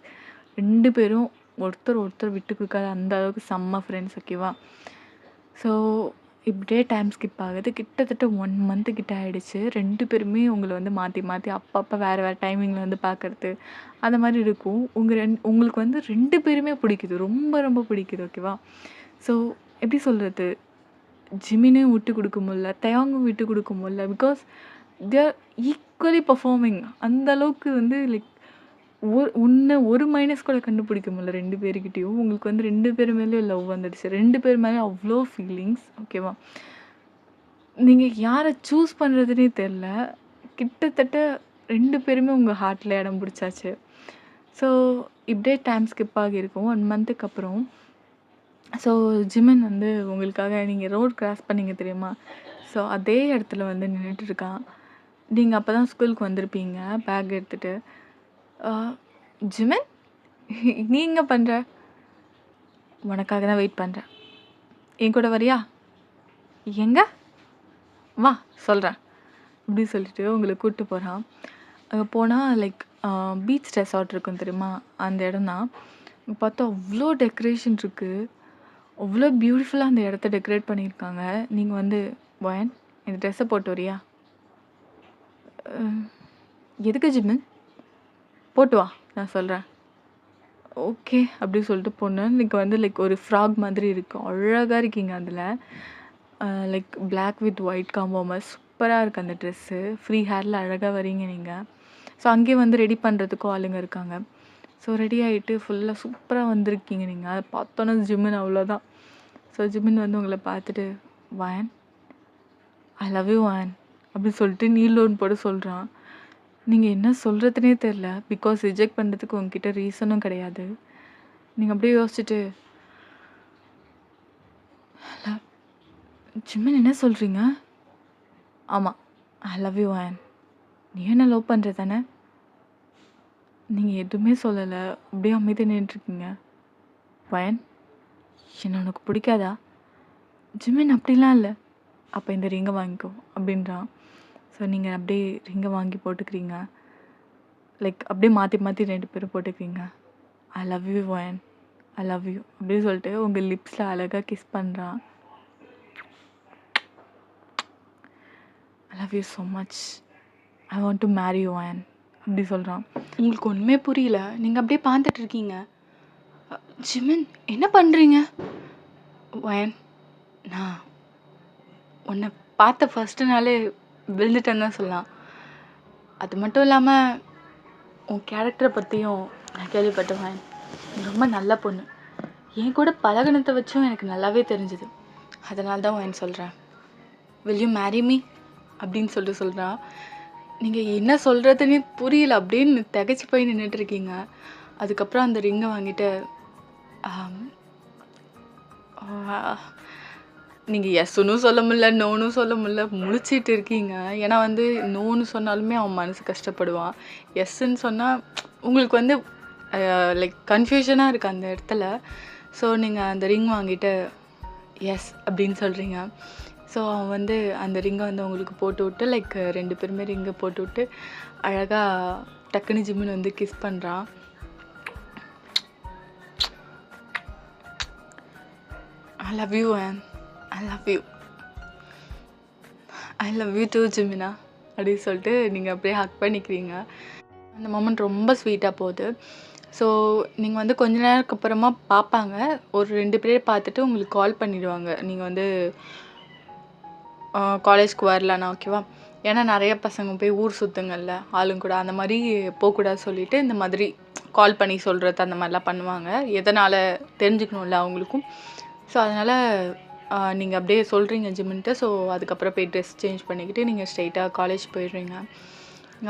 2 பேரும் ஒருத்தர் விட்டு கொடுக்காத அந்த அளவுக்கு செம்ம ஃப்ரெண்ட்ஸ். ஓகேவா? ஸோ இப்படியே டைம் ஸ்கிப் ஆகுது. கிட்டத்தட்ட 1 மந்த்து கிட்ட ஆகிடுச்சு. 2 பேருமே உங்களை வந்து மாற்றி மாற்றி அப்பப்போ வேறு வேறு டைமிங்கில் வந்து பார்க்குறது அந்த மாதிரி இருக்கும். உங்களுக்கு வந்து 2 பேருமே பிடிக்குது, ரொம்ப ரொம்ப பிடிக்குது. ஓகேவா? ஸோ எப்படி சொல்கிறது, ஜிமினையும் விட்டு கொடுக்க முடியல, தயாங்கும் விட்டு கொடுக்க முடியல. Because they're equally performing. அந்த அளவுக்கு வந்து லைக் ஒரு மைனஸ் கூட கண்டுபிடிக்க முடியல 2 பேருக்கிட்டேயும். உங்களுக்கு வந்து 2 பேர் மேலேயும் லவ் வந்துடுச்சு, 2 பேர் மேலேயும் அவ்வளோ ஃபீலிங்ஸ். ஓகேவா? நீங்கள் யாரை சூஸ் பண்ணுறதுனே தெரில. கிட்டத்தட்ட 2 பேருமே உங்கள் ஹார்ட்டில் இடம் பிடிச்சாச்சு. ஸோ இப்படியே டைம் ஸ்கிப் ஆகியிருக்கும் 1 மந்த்துக்கு அப்புறம். ஸோ ஜிமின் வந்து உங்களுக்காக நீங்கள் ரோட் கிராஸ் பண்ணீங்க தெரியுமா? ஸோ அதே இடத்துல வந்து நின்றுட்டுருக்கான். நீங்கள் அப்போ தான் ஸ்கூலுக்கு வந்திருப்பீங்க பேக் எடுத்துகிட்டு. ஜிமின் நீ எங்கே பண்ணுற? உனக்காக தான் வெயிட் பண்ணுறேன், என் கூட வரியா? எங்கே? வா சொல்கிறேன் அப்படி சொல்லிட்டு உங்களை கூப்பிட்டு போகிறான். அங்கே போனால் லைக் பீச் ரெசார்ட் இருக்கும் தெரியுமா, அந்த இடம் தான். பார்த்தா அவ்வளோ டெக்கரேஷன் இருக்குது, அவ்வளோ பியூட்டிஃபுல்லாக அந்த இடத்த டெக்கரேட் பண்ணியிருக்காங்க. நீங்கள் வந்து வயன் இந்த ட்ரெஸ்ஸை போட்டு வரியா? எதுக்கு ஜிமின்? போட்டு வா, நான் சொல்கிறேன். ஓகே அப்படின்னு சொல்லிட்டு போனேன். எனக்கு வந்து லைக் ஒரு ஃப்ராக் மாதிரி இருக்கும், அழகாக இருக்கீங்க அதில். லைக் பிளாக் வித் ஒயிட் காம்போமஸ் சூப்பராக இருக்குது அந்த ட்ரெஸ்ஸு. ஃப்ரீ ஹேரில் அழகாக வரீங்க நீங்கள். ஸோ அங்கேயே வந்து ரெடி பண்ணுறதுக்கும் ஆளுங்க இருக்காங்க. ஸோ ரெடி ஆகிட்டு ஃபுல்லாக சூப்பராக வந்திருக்கீங்க நீங்கள். அதை பார்த்தோன்னே ஜிமின் அவ்வளோதான். ஸோ ஜிமின் வந்து உங்களை பார்த்துட்டு வயன் ஐ லவ் யூ வயன் அப்படி சொல்லிட்டு நீல் லோன் போட்டு சொல்கிறான். நீங்கள் என்ன சொல்கிறதுனே தெரில. பிகாஸ் ரிஜெக்ட் பண்ணுறதுக்கு உங்ககிட்ட ரீசனும் கிடையாது. நீங்கள் அப்படியே யோசிச்சுட்டு ஜிமின் என்ன சொல்கிறீங்க? ஆமாம், ஐ லவ் யூ வயன். நீ என்ன லவ் பண்ணுற தானே? நீங்கள் எதுவுமே சொல்லலை, அப்படியே அமைதி நின்றுருக்கீங்க. வயன் என்ன உனக்கு பிடிக்காதா? ஜிமின் அப்படிலாம் இல்லை. அப்போ இந்த ரிங்கை வாங்கிக்கோ அப்படின்றான். ஸோ நீங்கள் அப்படியே ரிங்கை வாங்கி போட்டுக்கிறீங்க. லைக் அப்படியே மாற்றி மாற்றி 2 பேரும் போட்டுக்கிறீங்க. I love you Y N, I love you அப்படின்னு சொல்லிட்டு உங்கள் லிப்ஸில் அழகாக கிஸ் பண்ணுறான். I love you so much, I want to marry you Y N அப்படி சொல்கிறான். உங்களுக்கு ஒன்றுமே புரியல. நீங்கள் அப்படியே பார்த்துட்டு இருக்கீங்க. ஜிமின் என்ன பண்ணுறீங்க? வயன் நான் உன்னை பார்த்த ஃபஸ்ட்டு நாளே விழுந்துட்டேன்னு தான் சொல்லலாம். அது மட்டும் இல்லாமல் உன் கேரக்டரை பற்றியும் நான் கேள்விப்பட்டேன் வயன். நீ ரொம்ப நல்ல பொண்ணு. என் கூட பழகினத்தை வச்சும் எனக்கு நல்லாவே தெரிஞ்சுது. அதனால தான் வயன் சொல்கிறேன். வில் யூ மேரி மீ அப்படின்னு சொல்லிட்டு சொல்கிறான். நீங்கள் என்ன சொல்கிறதுனே புரியல, அப்படின்னு திகைச்சு போய் நின்றுட்டுருக்கீங்க. அதுக்கப்புறம் அந்த ரிங்கை வாங்கிட்டு நீங்கள் எஸ்ஸுன்னு சொல்ல முடியல, நோன்னு சொல்ல முடியல, முழிச்சிட்டு இருக்கீங்க. ஏன்னா வந்து நோன்னு சொன்னாலுமே அவன் மனசு கஷ்டப்படுவான். எஸ்ன்னு சொன்னால் உங்களுக்கு வந்து லைக் கன்ஃபியூஷனாக இருக்குது அந்த இடத்துல. ஸோ நீங்கள் அந்த ரிங் வாங்கிட்டு எஸ் அப்படின்னு சொல்கிறீங்க. ஸோ அவன் வந்து அந்த ரிங்கை வந்து உங்களுக்கு போட்டு விட்டு லைக் 2 பேருமே ரிங்கை போட்டு விட்டு அழகாக டக்குன்னு ஜிம்மின் வந்து கிஸ் பண்ணுறான். I love you man, I love you, I love you too ஜிமினா அப்படின்னு சொல்லிட்டு நீங்கள் அப்படியே ஹக் பண்ணிக்கிறீங்க. அந்த மொமெண்ட் ரொம்ப ஸ்வீட்டாக போகுது. ஸோ நீங்கள் வந்து கொஞ்ச நேரத்துக்கு அப்புறமா பார்ப்பாங்க. ஒரு 2 பேர் பார்த்துட்டு உங்களுக்கு கால் பண்ணிவிடுவாங்க. நீங்கள் வந்து காலேஜ்க்கு வரலண்ணா ஓகேவா? ஏன்னா நிறைய பசங்க போய் ஊர் சுற்றுங்கள்ல ஆளுங்க கூட, அந்த மாதிரி போகக்கூடாது சொல்லிவிட்டு இந்த மாதிரி கால் பண்ணி சொல்கிறது அந்த மாதிரிலாம் பண்ணுவாங்க. எதனால் தெரிஞ்சுக்கணும்ல அவங்களுக்கும். ஸோ அதனால் நீங்கள் அப்படியே சொல்கிறீங்க ஜிம்மின்ட்டு. ஸோ அதுக்கப்புறம் போய் ட்ரெஸ் சேஞ்ச் பண்ணிக்கிட்டு நீங்கள் ஸ்ட்ரெயிட்டாக காலேஜ் போயிடுறீங்க.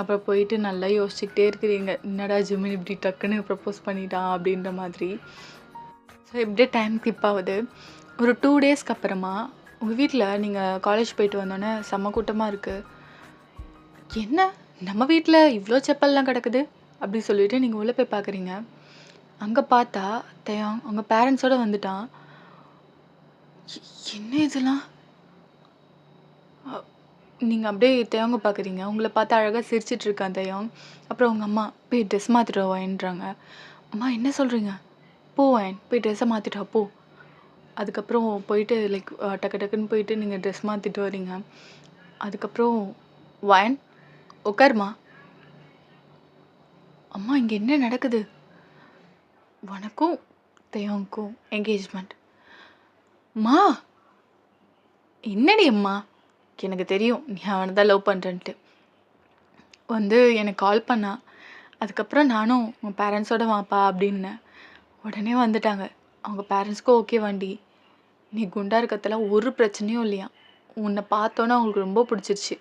அப்புறம் போயிட்டு நல்லா யோசிச்சுக்கிட்டே இருக்கிறீங்க, என்னடா ஜிம்மின் இப்படி டக்குன்னு ப்ரப்போஸ் பண்ணிட்டான் அப்படின்ற மாதிரி. ஸோ இப்படியே டைம் கிளிப் ஆகுது. ஒரு 2 டேஸ்க்கு அப்புறமா உங்கள் வீட்டில் நீங்கள் காலேஜ் போயிட்டு வந்தோடனே செம்ம கூட்டமாக இருக்குது. என்ன நம்ம வீட்டில் இவ்வளோ செப்பல்லாம் கிடக்குது அப்படி சொல்லிட்டு நீங்கள் உள்ளே போய் பார்க்குறீங்க. அங்கே பார்த்தா தயாங் அவங்க பேரண்ட்ஸோடு வந்துட்டான். என்ன இதெல்லாம்? நீங்கள் அப்படியே தயங்க பார்க்குறீங்க. உங்களை பார்த்து அழகாக சிரிச்சிட்டு இருக்கான் தயாங். அப்புறம் உங்கள் அம்மா போய் ட்ரெஸ் மாற்றிட்டு வான்றாங்க. அம்மா என்ன சொல்கிறீங்க? போ வான், போய் ட்ரெஸ்ஸை மாற்றிட்டா போ. அதுக்கப்புறம் போயிட்டு லைக் டக்கு டக்குன்னு போயிட்டு நீங்கள் ட்ரெஸ் மாற்றிட்டு வரீங்க. அதுக்கப்புறம் வான் உட்காருமா. அம்மா இங்கே என்ன நடக்குது? உனக்கும் தயாங்க்கும் என்கேஜ்மெண்ட். மா என்னடி அம்மா? எனக்கு தெரியும் நீ அவனை தான் லவ் பண்ணுறன்ட்டு. வந்து எனக்கு கால் பண்ணா. அதுக்கப்புறம் நானும் உங்கள் பேரண்ட்ஸோட வாப்பா அப்படின்னேன். உடனே வந்துட்டாங்க. அவங்க பேரண்ட்ஸ்க்கும் ஓகே வாண்டி, நீ குண்டா இருக்கிறதெல்லாம் ஒரு பிரச்சனையும் இல்லையா, உன்னை பார்த்தோன்னே அவங்களுக்கு ரொம்ப பிடிச்சிருச்சு.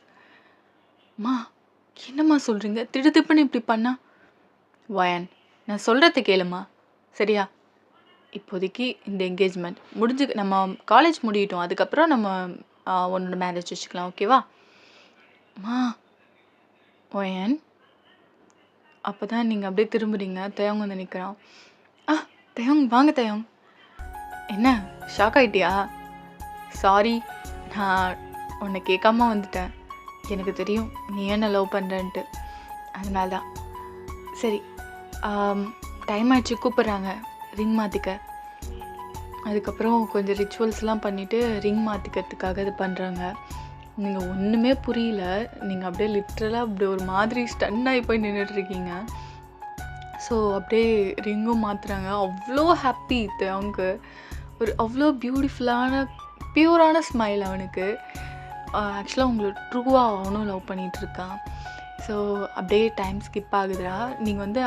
மா என்னம்மா சொல்கிறீங்க? திடுதிப்புன்னு இப்படி பண்ணா? வயன் நான் சொல்கிறத கேளுமா சரியா? இப்போதைக்கு இந்த என்கேஜ்மெண்ட் முடிஞ்சு நம்ம காலேஜ் முடியட்டும், அதுக்கப்புறம் நம்ம உன்னோட மேரேஜ் வச்சுக்கலாம் ஓகேவா? மா வயன் அப்போ தான் நீங்கள் அப்படியே திரும்புறீங்க. தயங்க வந்து நிற்கிறான். தயங் வாங்க தயங். என்ன ஷாக் ஆகிட்டியா? சாரி, நான் உன்னை கேட்காம வந்துட்டேன். எனக்கு தெரியும் நீ என்ன லவ் பண்ணுறன்ட்டு, அதனால தான். சரி டைம் ஆயிடுச்சு, கூப்பிட்றாங்க ரிங் மாற்றிக்க. அதுக்கப்புறம் கொஞ்சம் ரிச்சுவல்ஸ்லாம் பண்ணிவிட்டு ரிங் மாற்றிக்கிறதுக்காக இது பண்ணுறாங்க. நீங்கள் ஒன்றுமே புரியல. நீங்கள் அப்படியே லிட்ரலாக அப்படி ஒரு மாதிரி ஸ்டன் ஆகி போய் நின்றுட்டுருக்கீங்க. ஸோ அப்படியே ரிங்கும் மாற்றுறாங்க. அவ்வளோ ஹாப்பி அவனுக்கு. ஒரு அவ்வளோ பியூட்டிஃபுல்லான பியூரான ஸ்மைல் அவனுக்கு. ஆக்சுவலாக உங்களுக்கு ட்ரூவாக அவனும் லவ் பண்ணிகிட்ருக்கான். ஸோ அப்படியே டைம் ஸ்கிப் ஆகுதுடா. நீங்கள் வந்து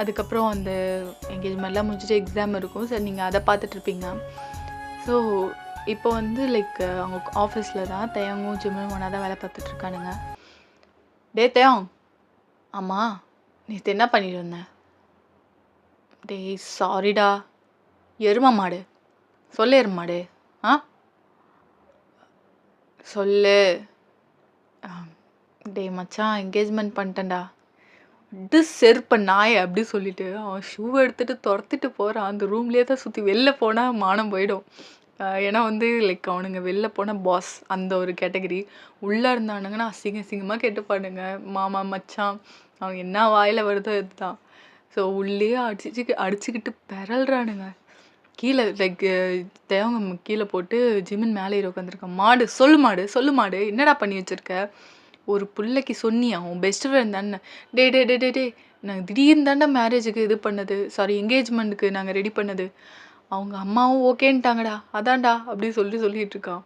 அதுக்கப்புறம் அந்த என்கேஜ்மெண்ட்லாம் முடிச்சுட்டு எக்ஸாம் இருக்கும். சார் நீங்கள் அதை பார்த்துட்ருப்பீங்க. ஸோ இப்போ வந்து லைக் அவங்க ஆஃபீஸில் தான் தேயங்கும் ஜிம்மும் ஒன்றா தான் வேலை பார்த்துட்ருக்கானுங்க. டே தேயோங், ஆமாம் நேற்று என்ன பண்ணிட்டு இருந்தேன்? டேய் சாரிடா. எரும மாடு சொல்லு, எரும மாடு. ஆ சொல்லு. டே மச்சான் என்கேஜ்மெண்ட் பண்ணிட்டேன்டா. இது செருப்ப நாயை அப்படி சொல்லிட்டு அவன் ஷூவை எடுத்துகிட்டு துரத்திட்டு போகிறான். அந்த ரூம்லேயே தான் சுற்றி வெளில போனால் மானம் போயிடும். ஏன்னா வந்து லைக் அவனுங்க வெளில போனால் பாஸ் அந்த ஒரு கேட்டகரி. உள்ளே இருந்தானுங்கன்னா அசிங்கமாக கேட்டுப்பானுங்க. மாமா மச்சான் அவங்க என்ன வாயில் வருதோ இதுதான். ஸோ உள்ளே அடிச்சுக்கிட்டு பெறல்றானுங்க. கீழே லைக் தேவங்க கீழே போட்டு ஜிமின் மேலே ஏறி உட்காந்துருக்கான். மாடு சொல்லு, மாடு சொல்லு, மாடு என்னடா பண்ணி வச்சுருக்க? ஒரு பிள்ளைக்கு சொன்னியா உன் பெஸ்ட் ஃப்ரெண்ட் தானே? டே டே டே டே டே நாங்கள் திடீர்னு தாண்டா மேரேஜுக்கு இது பண்ணது, சாரி என்கேஜ்மெண்ட்டுக்கு நாங்கள் ரெடி பண்ணது. அவங்க அம்மாவும் ஓகேன்ட்டாங்கடா, அதான்டா அப்படின்னு சொல்லிட்டு இருக்கான்.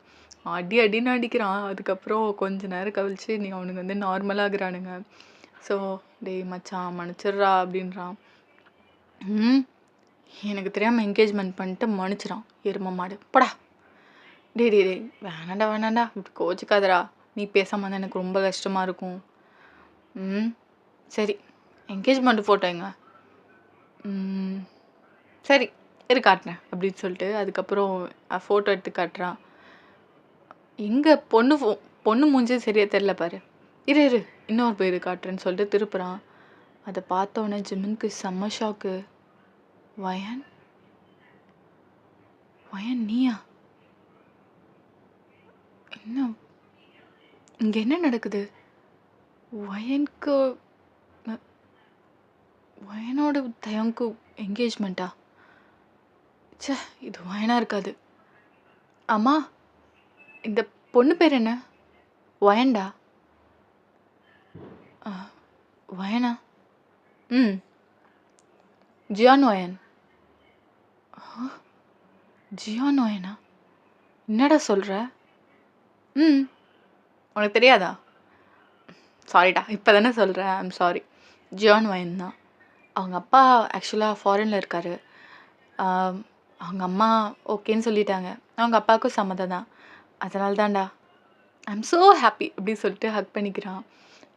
அடின்னு அடிக்கிறான். அதுக்கப்புறம் கொஞ்ச நேரம் கழிச்சு நீ அவனுக்கு வந்து நார்மலாகிறானுங்க. ஸோ டேய் மச்சான் மன்னிச்சிட்றா அப்படின்றான். எனக்கு தெரியாமல் என்கேஜ்மெண்ட் பண்ணிட்டு மன்னிச்சிடான் எரும மாடு படா. டே டே டே வேணாண்டா இப்படி கோச்சிக்காதடா. நீ பேசாமல் இருந்தால் எனக்கு ரொம்ப கஷ்டமாக இருக்கும். சரி என்கேஜ்மெண்ட் ஃபோட்டோ எங்க? சரி காட்டுறேன் அப்படின்னு சொல்லிட்டு அதுக்கப்புறம் ஃபோட்டோ எடுத்து காட்டுறான். எங்கே பொண்ணு மூஞ்சி சரியாக தெரில பாரு. இரு இன்னொரு பேர் காட்டுறேன்னு சொல்லிட்டு திருப்புறான். அதை பார்த்தோன்னே ஜிமினுக்கு செம்ம ஷாக்கு. வயன் நீயா? என்ன இங்கே என்ன நடக்குது? வயனோட தயங்கு என்கேஜ்மெண்ட்டா? சே இது வயனாக இருக்காது. அம்மா இந்த பொண்ணு பேர் என்ன? வயன்டா. வயனா? ஜியான் வயன். ஜியான் வயனா? என்னடா சொல்கிற? உனக்கு தெரியாதா? சாரிடா இப்போ தானே சொல்கிறேன். I'm sorry. ஜியான் வயன் தான். அவங்க அப்பா ஆக்சுவலாக ஃபாரினில் இருக்கார். அவங்க அம்மா ஓகேன்னு சொல்லிட்டாங்க. அவங்க அப்பாவுக்கும் சம்மதம் தான். அதனால தான்டா. ஐம் ஸோ ஹாப்பி அப்படின்னு சொல்லிட்டு ஹக் பண்ணிக்கிறான்.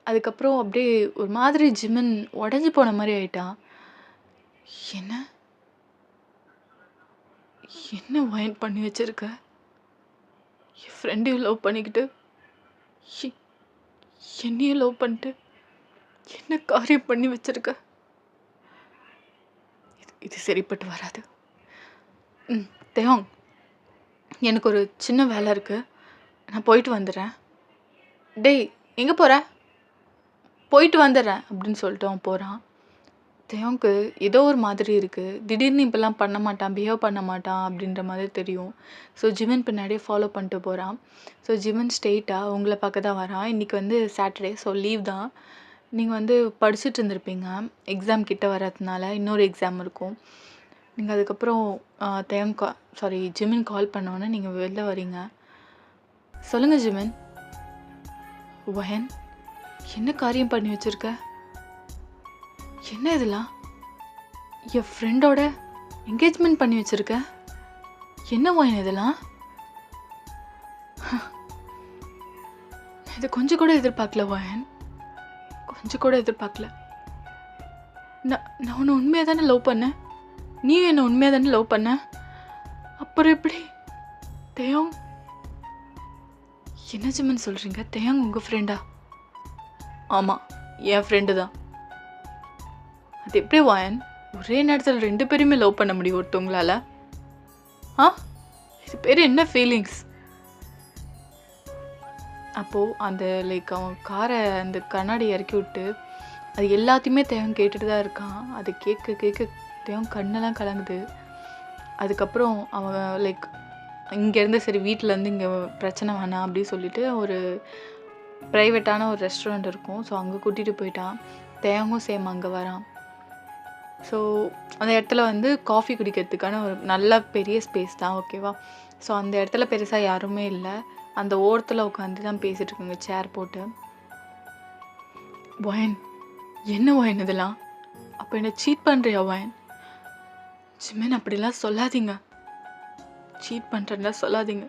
அதுக்கப்புறம் அப்படியே ஒரு மாதிரி ஜிமின் உடஞ்சி போன மாதிரி ஆயிட்டான். என்ன வயன் பண்ணி வச்சிருக்க? என் ஃப்ரெண்டையும் லவ் பண்ணிக்கிட்டு என்னையும் லவ் பண்ணிட்டு என்ன காரியம் பண்ணி வச்சிருக்க? இது சரிப்பட்டு வராது. தேயோங் எனக்கு ஒரு சின்ன வேலை இருக்குது, நான் போயிட்டு வந்துடுறேன். டேய் எங்கே போகிற? போயிட்டு வந்துடுறேன் அப்படின்னு சொல்லிட்டு அவன் போகிறான். தேயோங்க்கு ஏதோ ஒரு மாதிரி இருக்குது. திடீர்னு இப்போல்லாம் பண்ண மாட்டான், பிஹேவ் பண்ண மாட்டான் அப்படின்ற மாதிரி தெரியும். ஸோ ஜிமின் பின்னாடியே ஃபாலோ பண்ணிட்டு போகிறான். ஸோ ஜிமின் ஸ்ட்ரெயிட்டாக உங்களை பார்க்க தான் வரான். இன்றைக்கி வந்து சாட்டர்டே, ஸோ லீவ் தான். நீங்கள் வந்து படிச்சுட்டு இருந்திருப்பீங்க. எக்ஸாம் கிட்ட வர்றதுனால இன்னொரு எக்ஸாம் இருக்கும். நீங்கள் அதுக்கப்புறம் ஜிமின் கால் பண்ணோன்னே நீங்கள் வெளில வரீங்க. சொல்லுங்கள் ஜிமின். வயன் என்ன காரியம் பண்ணி வச்சுருக்க? என்ன இதெல்லாம்? என் ஃப்ரெண்டோட என்கேஜ்மெண்ட் பண்ணி வச்சுருக்க? என்ன வயன் இதெல்லாம்? இது கொஞ்சம் கூட எதிர்பார்க்கல வயன், கொஞ்சம் கூட எதிர்பார்க்கல. நான் உன்னை உண்மையாக தானே லவ் பண்ணேன், நீயும் என்னை உண்மையாக தானே லவ் பண்ண. அப்புறம் எப்படி? தேயோங் என்ன ஜிமன் சொல்கிறீங்க? தேயோங் உங்கள் ஃப்ரெண்டா? ஆமாம் என் ஃப்ரெண்டு தான். அது எப்படி வாயன் ஒரே நேரத்தில் 2 பேருமே லவ் பண்ண முடியும் ஒருத்தவங்களால? இது பேர் என்ன ஃபீலிங்ஸ்? அப்போது அந்த லைக் அவன் காரை அந்த கண்ணாடி இறக்கி விட்டு அது எல்லாத்தையுமே தேவன் கேட்டுட்டு தான் இருக்கான். அது கேட்க தேவன் கண்ணெல்லாம் கலங்குது. அதுக்கப்புறம் அவங்க லைக் இங்கேருந்து சரி வீட்டிலேருந்து இங்கே பிரச்சனை வேணாம் அப்படின்னு சொல்லிட்டு ஒரு ப்ரைவேட்டான ஒரு ரெஸ்டாரண்ட் இருக்கும். ஸோ அங்கே கூட்டிகிட்டு போயிட்டான். தேங்கும் சேம் அங்கே வரான். ஸோ அந்த இடத்துல வந்து காஃபி குடிக்கிறதுக்கான ஒரு நல்ல பெரிய ஸ்பேஸ் தான், ஓகேவா? ஸோ அந்த இடத்துல பெருசாக யாருமே இல்லை. அந்த ஓரத்தில் உட்காந்து தான் பேசிகிட்டு இருக்குங்க சேர் போட்டு. ஒயன், என்ன ஒயன் இதெல்லாம்? அப்போ என்ன சீட் பண்ணுறியா ஒயன்? ஜிமின் அப்படிலாம் சொல்லாதீங்க, சீட் பண்ணுறேன்னா சொல்லாதீங்க.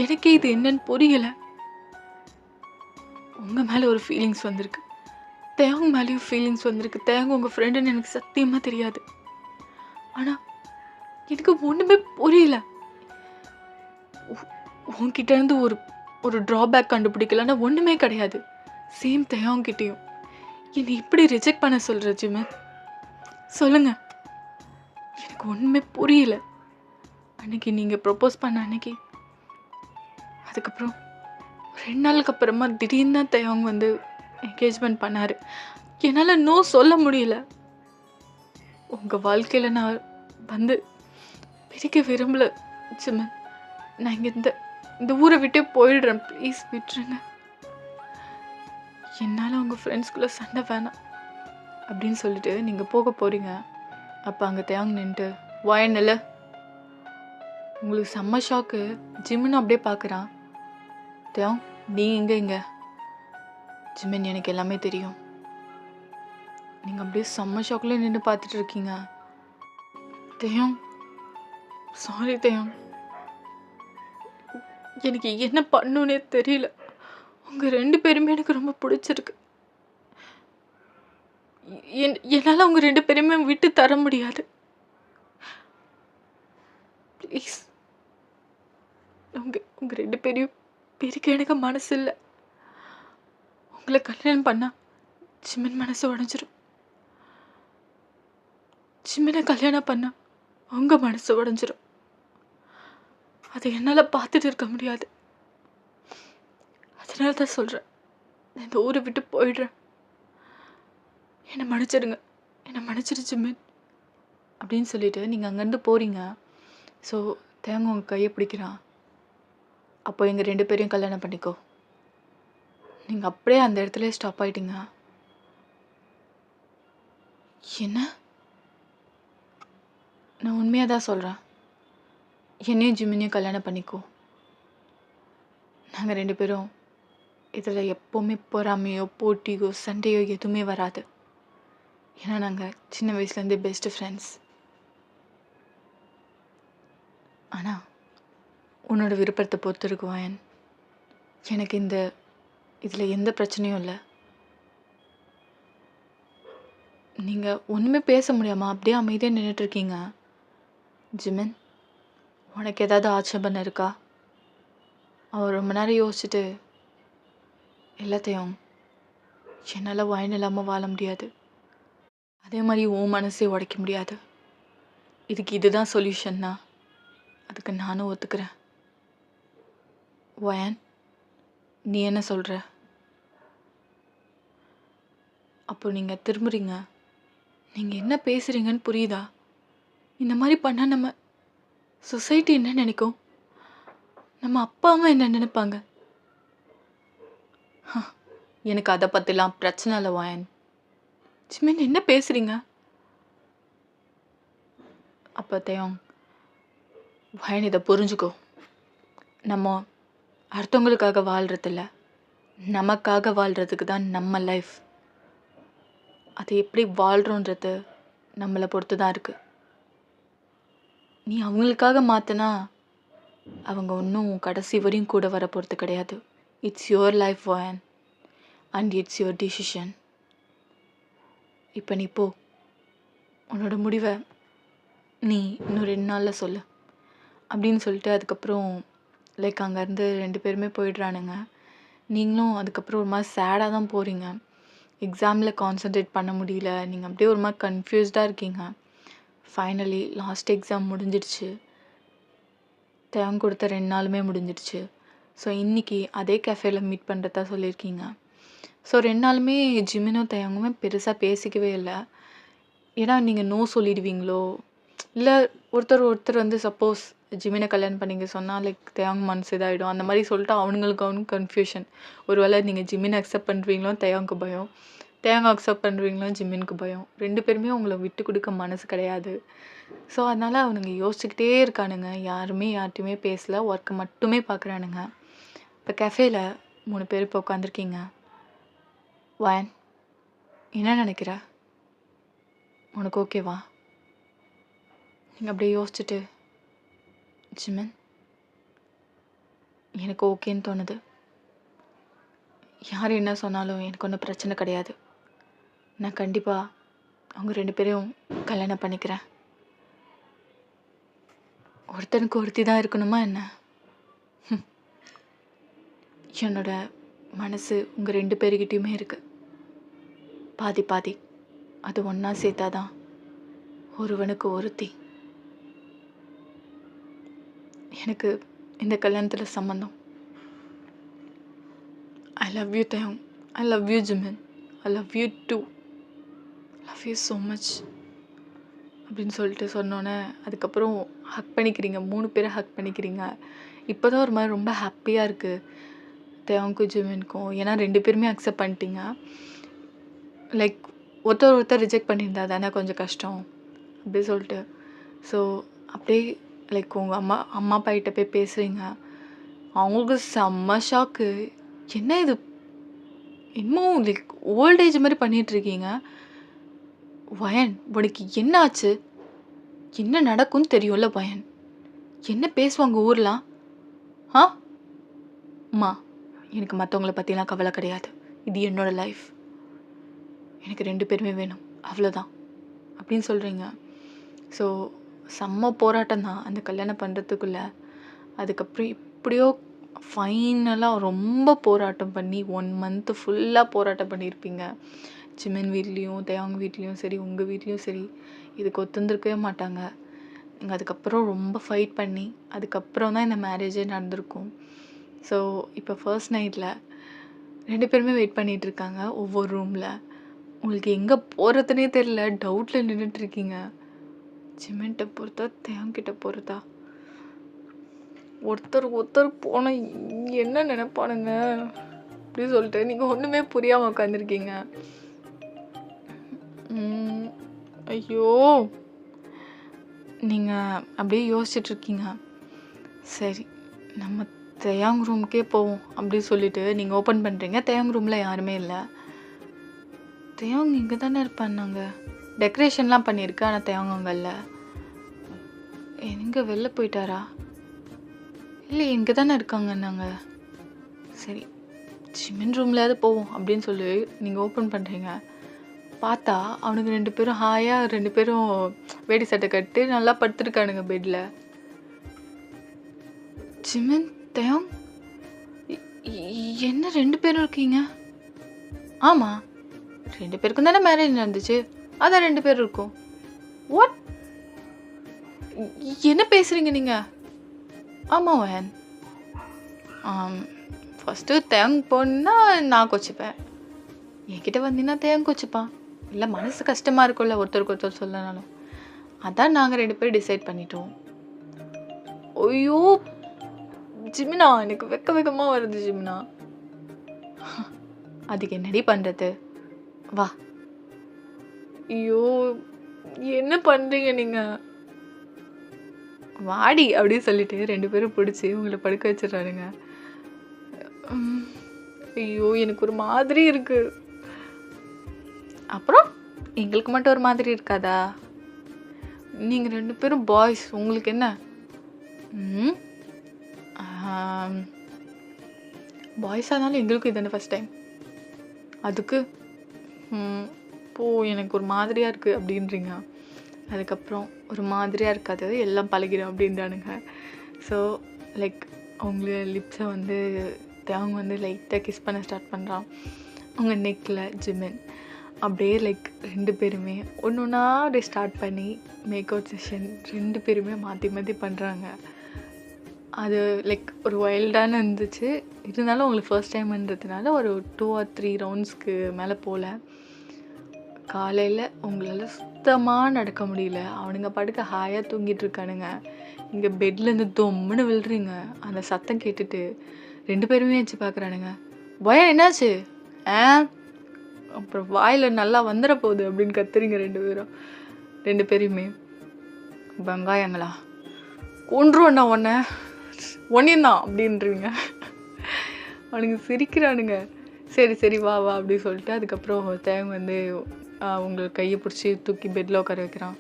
எனக்கே இது என்னன்னு புரியலை. உங்கள் மேலே ஒரு ஃபீலிங்ஸ் வந்திருக்கு, தேவங்க மேலேயும் ஃபீலிங்ஸ் வந்திருக்கு. தேவங்க உங்கள் ஃப்ரெண்டுன்னு எனக்கு சத்தியமாக தெரியாது. ஆனால் எனக்கு ஒன்றுமே புரியல. உன்கிட்ட இருந்து ஒரு ஒரு ட்ராபேக் கண்டுபிடிக்கலன்னா ஒன்றுமே கிடையாது. சேம் தேவங்கிட்டையும் என்னை இப்படி ரிஜெக்ட் பண்ண சொல்கிற ஜிமின், சொல்லுங்க. எனக்கு ஒன்றுமே புரியல. அன்னைக்கு நீங்கள் ப்ரப்போஸ் பண்ண அன்னைக்கு, அதுக்கப்புறம் 2 நாளுக்கு அப்புறமா திடீர்னு தான் தேவங்க வந்து என்கேஜ்மெண்ட் பண்ணார். என்னால் நோ சொல்ல முடியல. உங்கள் வாழ்க்கையில் நான் வந்து பிரிக்க விரும்பல ஜிமின். நான் இங்கே இந்த ஊரை விட்டே போயிடுறேன், ப்ளீஸ் விட்டுருங்க. என்னால் உங்கள் ஃப்ரெண்ட்ஸ்குள்ளே சண்டை வேணாம் அப்படின்னு சொல்லிட்டு நீங்கள் போக போகிறீங்க. அப்போ அங்கே தேவங்க நின்றுட்டு, ஒயன் இல்லை. உங்களுக்கு செம்ம ஷாக்கு. ஜிமின் அப்படியே பார்க்குறான். தேவ், நீ இங்கே ஜிமின், எனக்கு எல்லாமே தெரியும். நீங்கள் அப்படியே செம்ம ஷாக்லேயே நின்று பார்த்துட்டு இருக்கீங்க. தேவ், சாரி தேவ், எனக்கு என்ன பண்ணுன்னே தெரியல. உங்கள் 2 பேருமே எனக்கு ரொம்ப பிடிச்சிருக்கு. என்னால் அவங்க 2 பேருமே விட்டு தர முடியாது. ப்ளீஸ், உங்கள் 2 பேரையும் பிரிக்க எனக்கு மனசு இல்லை. உங்களை கல்யாணம் பண்ணா ஜிமின் மனசு உடஞ்சிரும். ஜிமினை கல்யாணம் பண்ணா உங்கள் மனசு உடஞ்சிரும். அதை என்னால் பார்த்துட்டு இருக்க முடியாது. அதனால தான் சொல்கிறேன், இந்த ஊரை விட்டு போயிடுறேன். என்னை மன்னிச்சிடுங்க, என்னை மன்னிச்சிடு ஜிமின் அப்படின்னு சொல்லிட்டு நீங்கள் அங்கேருந்து போகிறீங்க. ஸோ தேங்க உங்கள் கையை பிடிக்கிறான். அப்போ எங்கள் 2 பேரையும் கல்யாணம் பண்ணிக்கோ. நீங்கள் அப்படியே அந்த இடத்துல ஸ்டாப் ஆகிட்டீங்க. என்ன? நான் உண்மையாக தான் சொல்கிறேன். என்னையும் ஜிமினையும் கல்யாணம் பண்ணிக்கோ. நாங்கள் 2 பேரும் இதில் எப்போவுமே பொறாமையோ போட்டியோ சண்டையோ எதுவுமே வராது. ஏன்னா நாங்கள் சின்ன வயசுலேருந்தே பெஸ்ட் ஃப்ரெண்ட்ஸ். ஆனால் உன்னோட விருப்பத்தை பொறுத்து இருக்குவாயன். எனக்கு இதில் எந்த பிரச்சனையும் இல்லை. நீங்கள் ஒன்றுமே பேச முடியாமல் அப்படியே அமைதியாக நின்றுட்டுருக்கீங்க. ஜிமின், உனக்கு ஏதாவது ஆட்சேபனை இருக்கா? அவர் ரொம்ப நேரம் யோசிச்சுட்டு, எல்லாத்தையும், என்னால் ஒயன் இல்லாமல் வாழ முடியாது, அதே மாதிரி உன் மனசே உடைக்க முடியாது. இதுதான் சொல்யூஷன்னா அதுக்கு நானும் ஒத்துக்கிறேன். ஒயன், நீ என்ன சொல்கிற? அப்போ நீங்கள் திரும்புறீங்க. நீங்கள் என்ன பேசுகிறீங்கன்னு புரியுதா? இந்த மாதிரி பண்ணால் நம்ம சொசைட்டி என்ன நினைக்கும்? நம்ம அப்பா அம்மா என்ன நினைப்பாங்க? எனக்கு அதை பற்றிலாம் பிரச்சனை இல்லை ஒயன். ஜிமின், என்ன பேசுகிறீங்க? அப்போ தேவ், ஒயன் இதை புரிஞ்சுக்கோ. நம்ம அடுத்தவங்களுக்காக வாழ்கிறதில்ல, நமக்காக வாழ்கிறதுக்கு தான் நம்ம லைஃப். அது எப்படி வாழ்கிறோன்றது நம்மளை பொறுத்து தான் இருக்குது. நீ அவங்களுக்காக மாற்றினா அவங்க இன்னும் கடைசி வரையும் கூட வர போகிறது கிடையாது. It's your life wine and it's your decision. இப்போ நீ போ, உன்னோட முடிவை நீ இன்னும் 2 நாளில் சொல்லு அப்படின்னு சொல்லிட்டு அதுக்கப்புறம் லைக் அங்கேருந்து 2 பேருமே போயிடுறானுங்க. நீங்களும் அதுக்கப்புறம் ஒரு மாதிரி சேடாக தான் போகிறீங்க. எக்ஸாமில் கான்சன்ட்ரேட் பண்ண முடியல. நீங்கள் அப்படியே ஒரு மாதிரி கன்ஃபியூஸ்டாக இருக்கீங்க. ஃபைனலி லாஸ்ட் எக்ஸாம் முடிஞ்சிடுச்சு. தேவங்க கொடுத்த 2 நாளுமே முடிஞ்சிடுச்சு. ஸோ இன்றைக்கி அதே கேஃபேல மீட் பண்ணுறதா சொல்லியிருக்கீங்க. ஸோ 2 நாளுமே ஜிமினும் தேவங்குமே பெருசாக பேசிக்கவே இல்லை. ஏன்னா நீங்கள் நோ சொல்லிடுவீங்களோ இல்லை ஒருத்தர் வந்து சப்போஸ் ஜிமினை கல்யாணம் பண்ணிக்க சொன்னால் லைக் தேயாங் மனசு இதாகிடும். அந்த மாதிரி சொல்லிட்டு அவனுங்களுக்கு கன்ஃபியூஷன். ஒருவேளை நீங்கள் ஜிமின் அக்செப்ட் பண்ணுறீங்களோ தேயாங்க்கு பயம், தேயாங் அக்செப்ட் பண்ணுறீங்களோ ஜிமினுக்கு பயம். 2 பேருமே உங்களை விட்டு கொடுக்க மனசு கிடையாது. ஸோ அதனால் அவனுங்க யோசிச்சுக்கிட்டே இருக்கானுங்க. யாருமே யார்ட்டையுமே பேசலை, ஒர்க்கை மட்டுமே பார்க்குறானுங்க. இப்போ கஃபேல 3 பேர் இப்போ உட்காந்துருக்கீங்க. வயன், என்ன நினைக்கிற? உனக்கு ஓகேவா? நீங்கள் அப்படியே யோசிச்சுட்டு, ஜிமின் எனக்கு ஓகேன்னு தோணுது. யார் என்ன சொன்னாலும் எனக்கு ஒன்றும் பிரச்சனை கிடையாது. நான் கண்டிப்பாக அவங்க 2 பேரையும் கல்யாணம் பண்ணிக்கிறேன். ஒருத்தனுக்கு ஒருத்தி தான் இருக்கணுமா என்ன? என்னோட மனசு உங்கள் 2 பேருக்கிட்டையுமே இருக்கு. பாதி பாதி. அது ஒன்றா சேர்த்தாதான் ஒருவனுக்கு ஒருத்தி. எனக்கு இந்த கல்யாணத்தில் சம்மந்தம். I love you Tae. I love you Jimin. I love you too. Love you so much அப்படின்னு சொல்லிட்டு சொன்னோன்னே அதுக்கப்புறம் ஹக் பண்ணிக்கிறீங்க. 3 பேரை ஹக் பண்ணிக்கிறீங்க. இப்போ தான் ஒரு மாதிரி ரொம்ப ஹாப்பியாக இருக்குது தேங்க்கும் ஜிமினுக்கும். ஏன்னா 2 பேருமே அக்செப்ட் பண்ணிட்டீங்க. லைக் ஒருத்தர் ரிஜெக்ட் பண்ணியிருந்தா தானே கொஞ்சம் கஷ்டம் அப்படி சொல்லிட்டு. ஸோ அப்படியே லைக் உங்கள் அம்மா அப்பா கிட்ட போய் பேசுகிறீங்க. அவங்களுக்கு செம்ம ஷாக்கு. என்ன இது இன்னும் லைக் ஓல்டேஜ் மாதிரி பண்ணிகிட்ருக்கீங்க. வயன், உனக்கு என்ன ஆச்சு? என்ன நடக்கும்னு தெரியும்ல வயன்? என்ன பேசுவாங்க ஊர்லாம்? ஆ அம்மா, எனக்கு மற்றவங்கள பற்றிலாம் கவலை கிடையாது. இது என்னோட லைஃப். எனக்கு 2 பேருமே வேணும், அவ்வளோதான் அப்படின்னு சொல்கிறீங்க. ஸோ செம்ம போராட்டம் தான் அந்த கல்யாணம் பண்ணுறதுக்குள்ளே. அதுக்கப்புறம் இப்படியோ ஃபைனலாக ரொம்ப போராட்டம் பண்ணி 1 மந்த்து ஃபுல்லாக போராட்டம் பண்ணியிருப்பீங்க. ஜிமின் வீட்லேயும் தேயாங் வீட்லேயும் சரி, உங்கள் வீட்லேயும் சரி, இதுக்கு ஒத்துந்திருக்கவே மாட்டாங்க. நீங்கள் அதுக்கப்புறம் ரொம்ப ஃபைட் பண்ணி அதுக்கப்புறம் தான் இந்த மேரேஜே நடந்திருக்கும். ஸோ இப்போ ஃபர்ஸ்ட் நைட்டில் 2 பேருமே வெயிட் பண்ணிகிட்ருக்காங்க ஒவ்வொரு ரூமில். உங்களுக்கு எங்கே போகிறதுனே தெரியல, டவுட்டில் நின்றுட்டுருக்கீங்க. ஜிமின்கிட்ட போகிறதா தேங்கிட்ட போகிறதா? ஒருத்தர் போனால் என்ன நினைப்பானுங்க அப்படின்னு சொல்லிட்டு நீங்கள் ஒன்றுமே புரியாமல் உட்காந்துருக்கீங்க. ஐயோ, நீங்கள் அப்படியே யோசிச்சுட்ருக்கீங்க. சரி, நம்ம தேயாங் ரூமுக்கே போவோம் அப்படி சொல்லிட்டு நீங்கள் ஓப்பன் பண்ணுறீங்க. தேயாங் ரூமில் யாருமே இல்லை. தேயாங் இங்கே தானே இருப்பான்னாங்க. டெக்கரேஷன்லாம் பண்ணியிருக்கு, ஆனால் தேயாங் அங்கே இல்லை. எங்கே வெளில போயிட்டாரா? இல்லை, இங்கே தானே இருக்காங்கன்னாங்க. சரி, ஜிமின் ரூம்லையாவது போவோம் அப்படின்னு சொல்லி நீங்கள் ஓப்பன் பண்ணுறீங்க. பார்த்தா அவனுக்கு 2 பேரும் ஹாயாக 2 பேரும் வேடி சட்டை கட்டி நல்லா படுத்துருக்கானுங்க பெட்டில். ஜிமின், தேயாங், என்ன 2 பேரும் இருக்கீங்க? ஆமாம், 2 பேருக்கும் தானே மேரேஜ் நடந்துச்சு, அதான் 2 பேரும் இருக்கும். வாட்? என்ன பேசுகிறீங்க நீங்கள்? ஆமாம் வயன், ஃபஸ்ட்டு தேங் போனால் நான் கொச்சிப்பேன், என்கிட்ட வந்தீங்கன்னா தேங் கொச்சிப்பான். இல்லை, மனசு கஷ்டமாக இருக்கும்ல ஒருத்தருக்கு ஒருத்தர் சொல்லனாலும். அதான் நாங்கள் 2 பேரும் டிசைட் பண்ணிட்டோம். ஐயோ ஜிமினா, எனக்கு வெக்கமாக வருது ஜிமினா. அதுக்கு என்னடி பண்ணுறது, வா. ஐயோ, என்ன பண்ணுறீங்க நீங்கள்? வாடி அப்படின்னு சொல்லிட்டு 2 பேரும் பிடிச்சி உங்களை படுக்க வச்சிடறானுங்க. ஐயோ, எனக்கு ஒரு மாதிரி இருக்கு. அப்புறம் எங்களுக்கு மட்டும் ஒரு மாதிரி இருக்காதா? நீங்கள் 2 பேரும் பாய்ஸ், உங்களுக்கு என்ன? பாய்ஸாக இருந்தாலும் எங்களுக்கும் இதானே ஃபஸ்ட் டைம். அதுக்கு போ, எனக்கு ஒரு மாதிரியாக இருக்குது அப்படின்றீங்க. அதுக்கப்புறம் ஒரு மாதிரியாக இருக்காது, எல்லாம் பழகிடும் அப்படின்றானுங்க. ஸோ லைக் அவங்க லிப்ஸை வந்து அவங்க வந்து லைட்டாக கிஸ் பண்ண ஸ்டார்ட் பண்ணுறான். அவங்க நெக்கில் ஜிமின் அப்படியே லைக் 2 பேருமே ஒன்று ஒன்றா அப்படியே ஸ்டார்ட் பண்ணி மேக் அவுட் செஷன் 2 பேருமே மாற்றி மாற்றி பண்ணுறாங்க. அது லைக் ஒரு வைல்டான இருந்துச்சு. இருந்தாலும் உங்களுக்கு ஃபர்ஸ்ட் டைம்ன்றதுனால ஒரு 2 or 3 ரவுண்ட்ஸ்க்கு மேலே போகல. காலையில் உங்களால் சுத்தமாக நடக்க முடியல, அவனுங்க பாட்டுக்கு ஹாயாக தூங்கிட்டு இருக்கானுங்க, இங்கே பெட்லேருந்து தொம்முன்னு விழுறீங்க. அந்த சத்தம் கேட்டுட்டு 2 பேருமே வச்சு பார்க்குறானுங்க. பயம் என்னாச்சு? ஆ அப்புறம் வாயில் நல்லா வந்துட போகுது அப்படின்னு கத்துறீங்க 2 பேரையுமே. வெங்காயங்களா கொன்றுவண்ணா ஒன்றையும் தான் அப்படின்றீங்க. அவனுங்க சிரிக்கிறானுங்க. சரி சரி வா வா அப்படின்னு சொல்லிட்டு அதுக்கப்புறம் தேவன் வந்து உங்களுக்கு கையை பிடிச்சி தூக்கி பெட்டில் உட்கார வைக்கிறான்.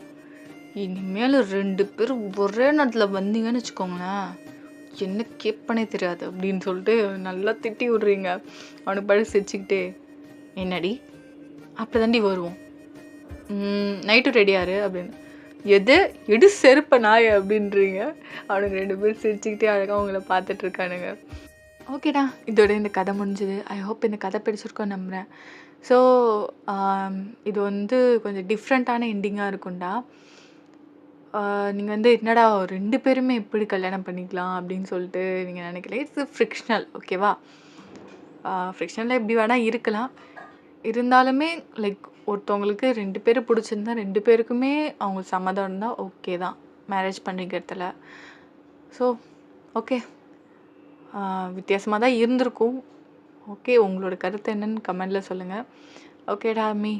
இனிமேல் 2 பேரும் ஒரே நேரத்தில் வந்தீங்கன்னு வச்சுக்கோங்களேன், என்ன கேட்பனே தெரியாது அப்படின்னு சொல்லிட்டு நல்லா திட்டி விட்றீங்க. அவனுக்கு படி சிரிச்சுக்கிட்டே, என்னடி அப்படி தாண்டி வருவோம், நைட்டு ரெடியாரு அப்படின்னு. எடு செருப்ப நாய் அப்படின்றீங்க. அவனுக்கு 2 பேரும் சிரிச்சுக்கிட்டே அழகாக அவங்கள பார்த்துட்ருக்கானுங்க. ஓகேடா, இதோட இந்த கதை முடிஞ்சுது. ஐ ஹோப் இந்த கதை பிடிச்சிருக்கோன்னு நம்புகிறேன். ஸோ இது வந்து கொஞ்சம் டிஃப்ரெண்ட்டான எண்டிங்காக இருக்கும்டா. நீங்கள் வந்து என்னடா 2 பேருமே எப்படி கல்யாணம் பண்ணிக்கலாம் அப்படின்னு சொல்லிட்டு நீங்கள் நினைக்கல. இட்ஸ் ஃப்ரிக்ஷனல், ஓகேவா? ஃப்ரிக்ஷனலில் எப்படி வேணால் இருக்கலாம். இருந்தாலுமே லைக் ஒருத்தவங்களுக்கு 2 பேர் பிடிச்சிருந்தா 2 பேருக்குமே அவங்க சம்மதம் இருந்தால் ஓகே தான் மேரேஜ் பண்ணிக்கிறதுல. ஸோ ஓகே, வித்தியாசமாக தான் இருந்திருக்கும். ஓகே, உங்களோட கருத்து என்னன்னு கமெண்டில் சொல்லுங்கள். ஓகேடா மீ,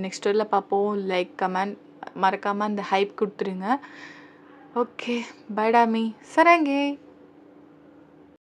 நெக்ஸ்ட் வீடியோவில் பார்ப்போம். லைக் கமெண்ட் மறக்காமல் அந்த ஹைப் கொடுத்துருங்க. ஓகே, பை டா மீ, சரங்கே.